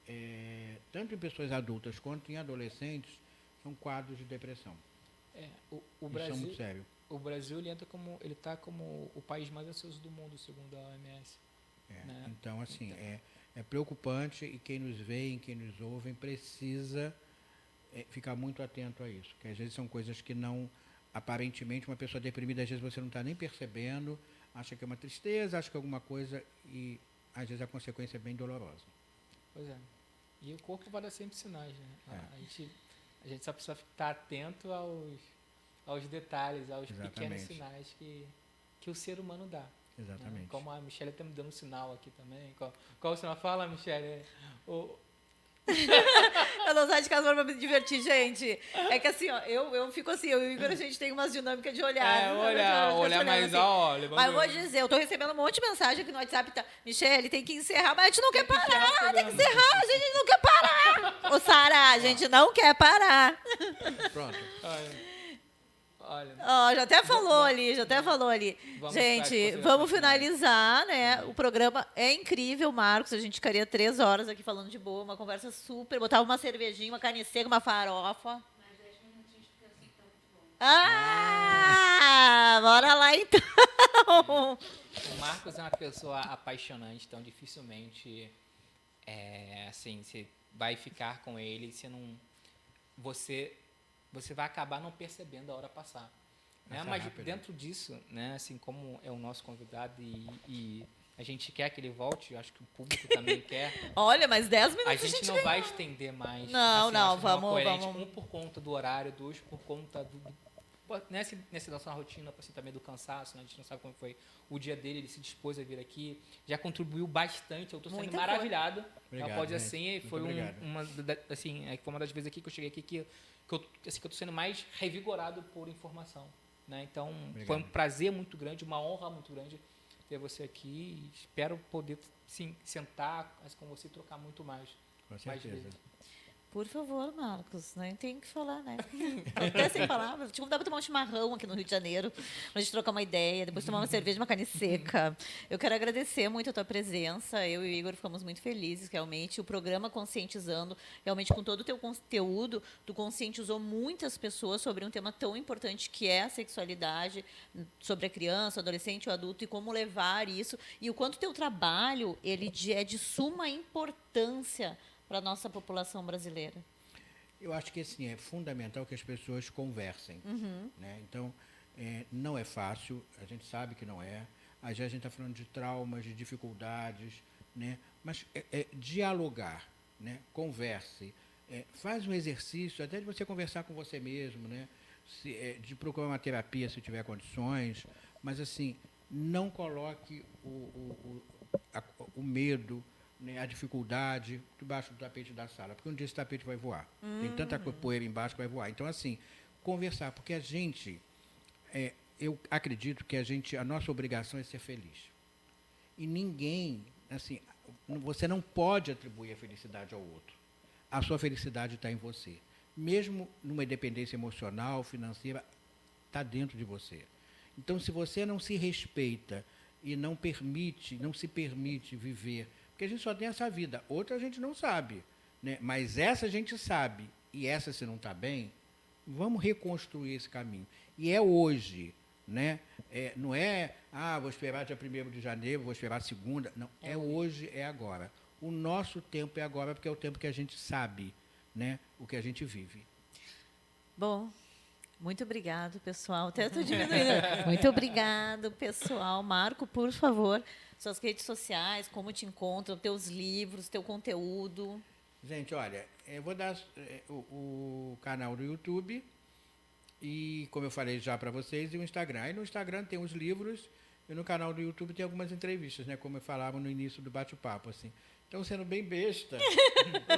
tanto em pessoas adultas quanto em adolescentes, são quadros de depressão. O Brasil, isso é muito sério. O Brasil ele está como o país mais ansioso do mundo, segundo a OMS. Né? Então, assim, é preocupante, e quem nos vê, e quem nos ouve, precisa ficar muito atento a isso. Porque às vezes são coisas que não... Aparentemente, uma pessoa deprimida, às vezes você não está nem percebendo, acha que é uma tristeza, acha que é alguma coisa, e às vezes a consequência é bem dolorosa. Pois é. E o corpo vai dar sempre sinais, né? A gente só precisa estar atento aos detalhes, aos pequenos sinais que o ser humano dá. Exatamente. Né? Como a Michele está me dando sinal aqui também. Qual o sinal? Fala, Michele. Eu não saio de casa para me divertir, gente. É que assim, ó, eu fico assim, eu e o Igor, a gente tem umas dinâmicas de olhar. Olhar mais assim. olha. Mas eu vou dizer, eu tô recebendo um monte de mensagem aqui no WhatsApp. Michele, tem que encerrar, mas a gente não quer parar. Tem que encerrar, a gente não quer parar. Ô, Sara, a gente não quer parar. Pronto. Olha. Já até falou ali. Gente, vamos finalizar, né? O programa é incrível, Marcos. A gente ficaria 3 horas aqui falando de boa, uma conversa super. Botava uma cervejinha, uma carne seca, uma farofa. Mais 10 minutinhos, porque eu sei que tá muito bom. Bora lá então. O Marcos é uma pessoa apaixonante, então dificilmente assim, você vai ficar com ele, você vai acabar não percebendo a hora passar. Né? Mas dentro disso, né, assim como é o nosso convidado e a gente quer que ele volte, eu acho que o público também quer. Olha, mas 10 minutos a gente não vai estender mais. Não, assim, vamos. Um por conta do horário, 2 por conta nessa nossa rotina, assim, também do cansaço, né? A gente não sabe como foi o dia dele, ele se dispôs a vir aqui, já contribuiu bastante, eu estou sendo maravilhado. Obrigado, pode assim, foi uma das vezes aqui que eu cheguei aqui que eu estou sendo mais revigorado por informação, né? Então, foi um prazer muito grande, uma honra muito grande ter você aqui. Espero poder, sim, sentar com você e trocar muito mais. Com certeza. Por favor, Marcos, nem tem o que falar, né? Até sem palavras. Tipo, dá para tomar um chimarrão aqui no Rio de Janeiro, pra gente trocar uma ideia, depois tomar uma cerveja, uma carne seca. Eu quero agradecer muito a tua presença. Eu e o Igor ficamos muito felizes, realmente. O programa Conscientizando, realmente, com todo o teu conteúdo, tu conscientizou muitas pessoas sobre um tema tão importante que é a sexualidade, sobre a criança, o adolescente, o adulto, e como levar isso. E o quanto o teu trabalho ele é de suma importância para a nossa população brasileira. Eu acho que assim, é fundamental que as pessoas conversem. Né? Então, não é fácil, a gente sabe que não é. Às vezes a gente está falando de traumas, de dificuldades, né? Mas dialogar, né? Converse. Faz um exercício, até de você conversar com você mesmo, né? De procurar uma terapia se tiver condições, mas assim, não coloque o medo, né, a dificuldade debaixo do tapete da sala, porque um dia esse tapete vai voar. Tem tanta poeira embaixo que vai voar. Então, assim, conversar, porque a gente, eu acredito que a nossa obrigação é ser feliz. E ninguém, assim, você não pode atribuir a felicidade ao outro. A sua felicidade está em você. Mesmo numa independência emocional, financeira, está dentro de você. Então, se você não se respeita e não se permite viver, porque a gente só tem essa vida, outra a gente não sabe, né? Mas essa a gente sabe, e essa se não está bem, vamos reconstruir esse caminho. E é hoje, né? Não é, vou esperar dia 1º de janeiro, vou esperar segunda. Não, é hoje, é agora. O nosso tempo é agora, porque é o tempo que a gente sabe, né? O que a gente vive. Bom, muito obrigado, pessoal. Até estou diminuindo. Muito obrigado, pessoal. Marco, por favor, suas redes sociais, como te encontram, teus livros, teu conteúdo. Gente, olha, eu vou dar o canal do YouTube e, como eu falei já para vocês, e o Instagram. Aí no Instagram tem os livros e no canal do YouTube tem algumas entrevistas, né? Como eu falava no início do bate-papo, assim. Então, sendo bem besta,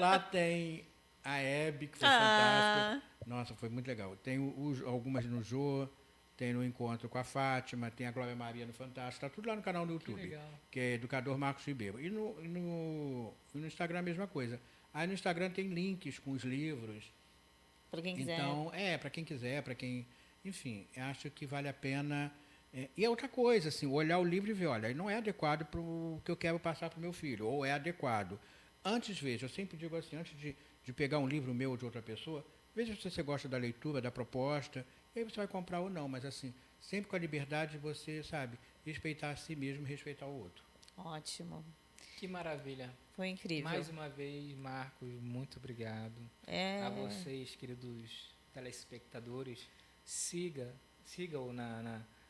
lá tem a Hebe, que foi fantástica. Nossa, foi muito legal. Tem algumas no Jô, tem no Encontro com a Fátima, tem a Glória Maria no Fantástico, está tudo lá no canal do YouTube, que é Educador Marcos Ribeiro. E no Instagram a mesma coisa. Aí no Instagram tem links com os livros. Para quem quiser. Então, para quem quiser, para quem... Enfim, acho que vale a pena... E é outra coisa, assim, olhar o livro e ver, olha, não é adequado para o que eu quero passar para o meu filho, ou é adequado. Antes, veja, eu sempre digo assim, antes de pegar um livro meu ou de outra pessoa, veja se você gosta da leitura, da proposta, e aí você vai comprar ou não, mas assim, sempre com a liberdade de você, sabe, respeitar a si mesmo e respeitar o outro. Ótimo. Que maravilha. Foi incrível. Mais uma vez, Marcos, muito obrigado. A vocês, queridos telespectadores, sigam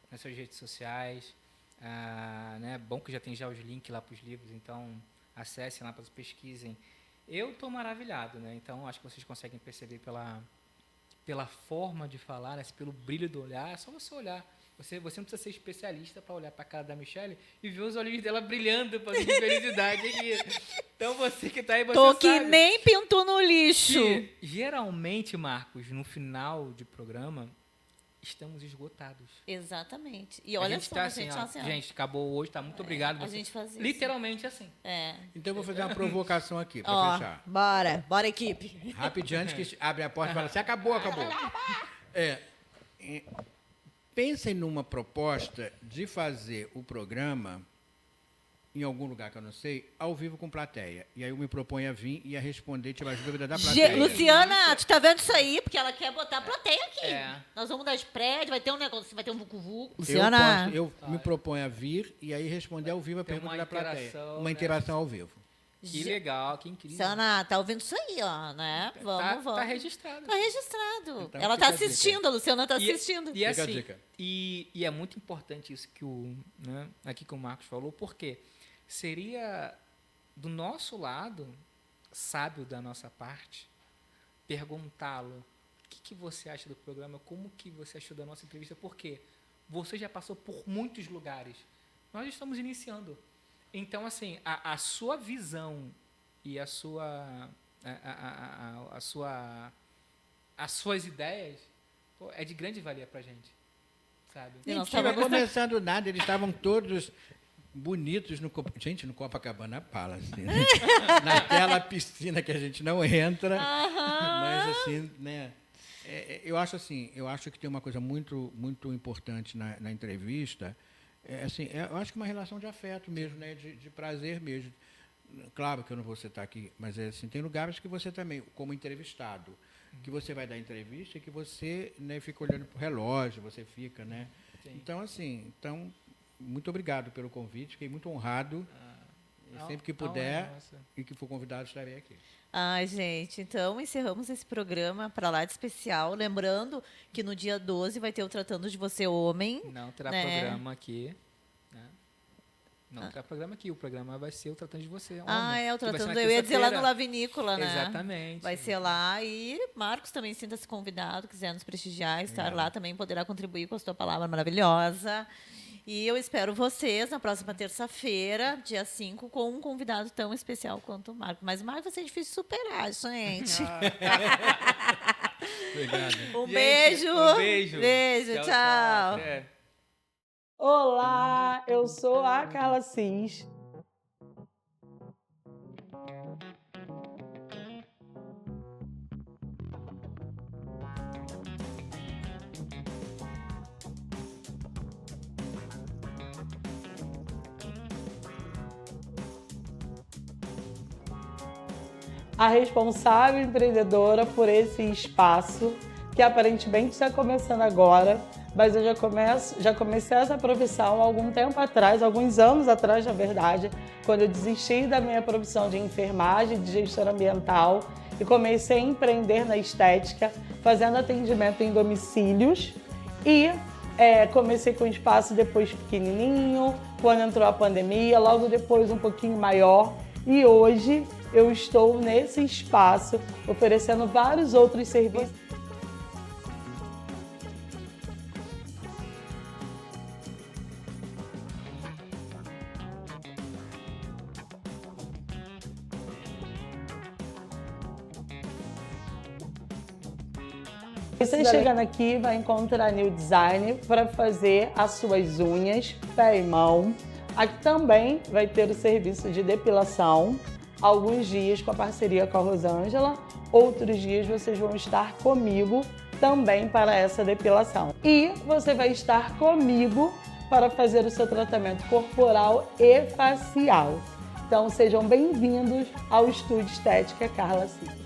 nas suas redes sociais. Né? Bom que já tem os links lá para os livros, então acessem lá, pesquisem. Eu estou maravilhado, né? Então acho que vocês conseguem perceber pela forma de falar, né? Pelo brilho do olhar. É só você olhar. Você não precisa ser especialista para olhar para a cara da Michelle e ver os olhinhos dela brilhando de felicidade aqui. Então você que está aí, você Tô sabe que nem pintou no lixo. que, geralmente, Marcos, no final de programa, estamos esgotados. Exatamente. E olha só, a gente assim, gente, acabou hoje, tá? Muito obrigado. A gente faz isso. Literalmente assim. Então eu vou fazer uma provocação aqui, para fechar. Bora, equipe. Rapidinho, antes que abre a porta e fala assim, acabou. Pensem numa proposta de fazer o programa em algum lugar que eu não sei, ao vivo com plateia. E aí eu me proponho a vir e a responder, tirar as dúvidas da plateia. Luciana, tu tá vendo isso aí? Porque ela quer botar a plateia aqui. Nós vamos mudar de prédio, vai ter um negócio, vai ter um vucu-vucu. Luciana. Eu me proponho a vir e aí responder ao vivo a pergunta da plateia. Uma interação ao vivo. Que legal, que incrível. Luciana, tá ouvindo isso aí, ó, né? Vamos. Tá registrado. Tá registrado. Então, ela tá assistindo, a Luciana tá assistindo. E assim, a dica. E é muito importante isso que aqui que o Marcos falou, porque seria do nosso lado, sábio da nossa parte, perguntá-lo o que você acha do programa, como que você achou da nossa entrevista, porque você já passou por muitos lugares. Nós estamos iniciando. Então, assim, a sua visão e as suas ideias é de grande valia pra gente, sabe? Não estava começando nada, eles estavam todos bonitos no Copacabana Palace, né? Naquela piscina que a gente não entra, mas assim, né? Eu acho que tem uma coisa muito muito importante na entrevista, eu acho que uma relação de afeto mesmo, né? De prazer mesmo. Claro que eu não vou citar aqui, mas assim, tem lugares que você também, como entrevistado, que você vai dar entrevista e que você, né, fica olhando para o relógio, você fica, né? Sim. Então, muito obrigado pelo convite, fiquei muito honrado. Sempre que puder e que for convidado, estarei aqui. Ai, gente, então encerramos esse programa para lá de especial. Lembrando que no dia 12 vai ter o Tratando de Você Homem. Não terá né? programa aqui. Né? Não terá programa aqui. O programa vai ser o Tratando de Você Homem. O Tratando. Eu ia dizer lá no Lavinícola, né? Exatamente. Vai ser lá. E Marcos também sinta-se convidado, quiser nos prestigiar, estar lá também, poderá contribuir com a sua palavra maravilhosa. E eu espero vocês na próxima terça-feira, dia 5, com um convidado tão especial quanto o Marco. Mas o Marco vai ser difícil de superar, gente. Obrigado. Um beijo. Um beijo. Beijo, tchau. Olá, eu sou a Carla Cis. A responsável empreendedora por esse espaço, que aparentemente está começando agora, mas eu já comecei essa profissão há algum tempo atrás, alguns anos atrás, na verdade, quando eu desisti da minha profissão de enfermagem, de gestora ambiental, e comecei a empreender na estética, fazendo atendimento em domicílios, e comecei com um espaço depois pequenininho, quando entrou a pandemia, logo depois um pouquinho maior, e hoje eu estou nesse espaço oferecendo vários outros serviços. Você chegando aqui vai encontrar New Design para fazer as suas unhas, pé e mão. Aqui também vai ter o serviço de depilação. Alguns dias com a parceria com a Rosângela, outros dias vocês vão estar comigo também para essa depilação. E você vai estar comigo para fazer o seu tratamento corporal e facial. Então sejam bem-vindos ao Estúdio Estética Carla Cis.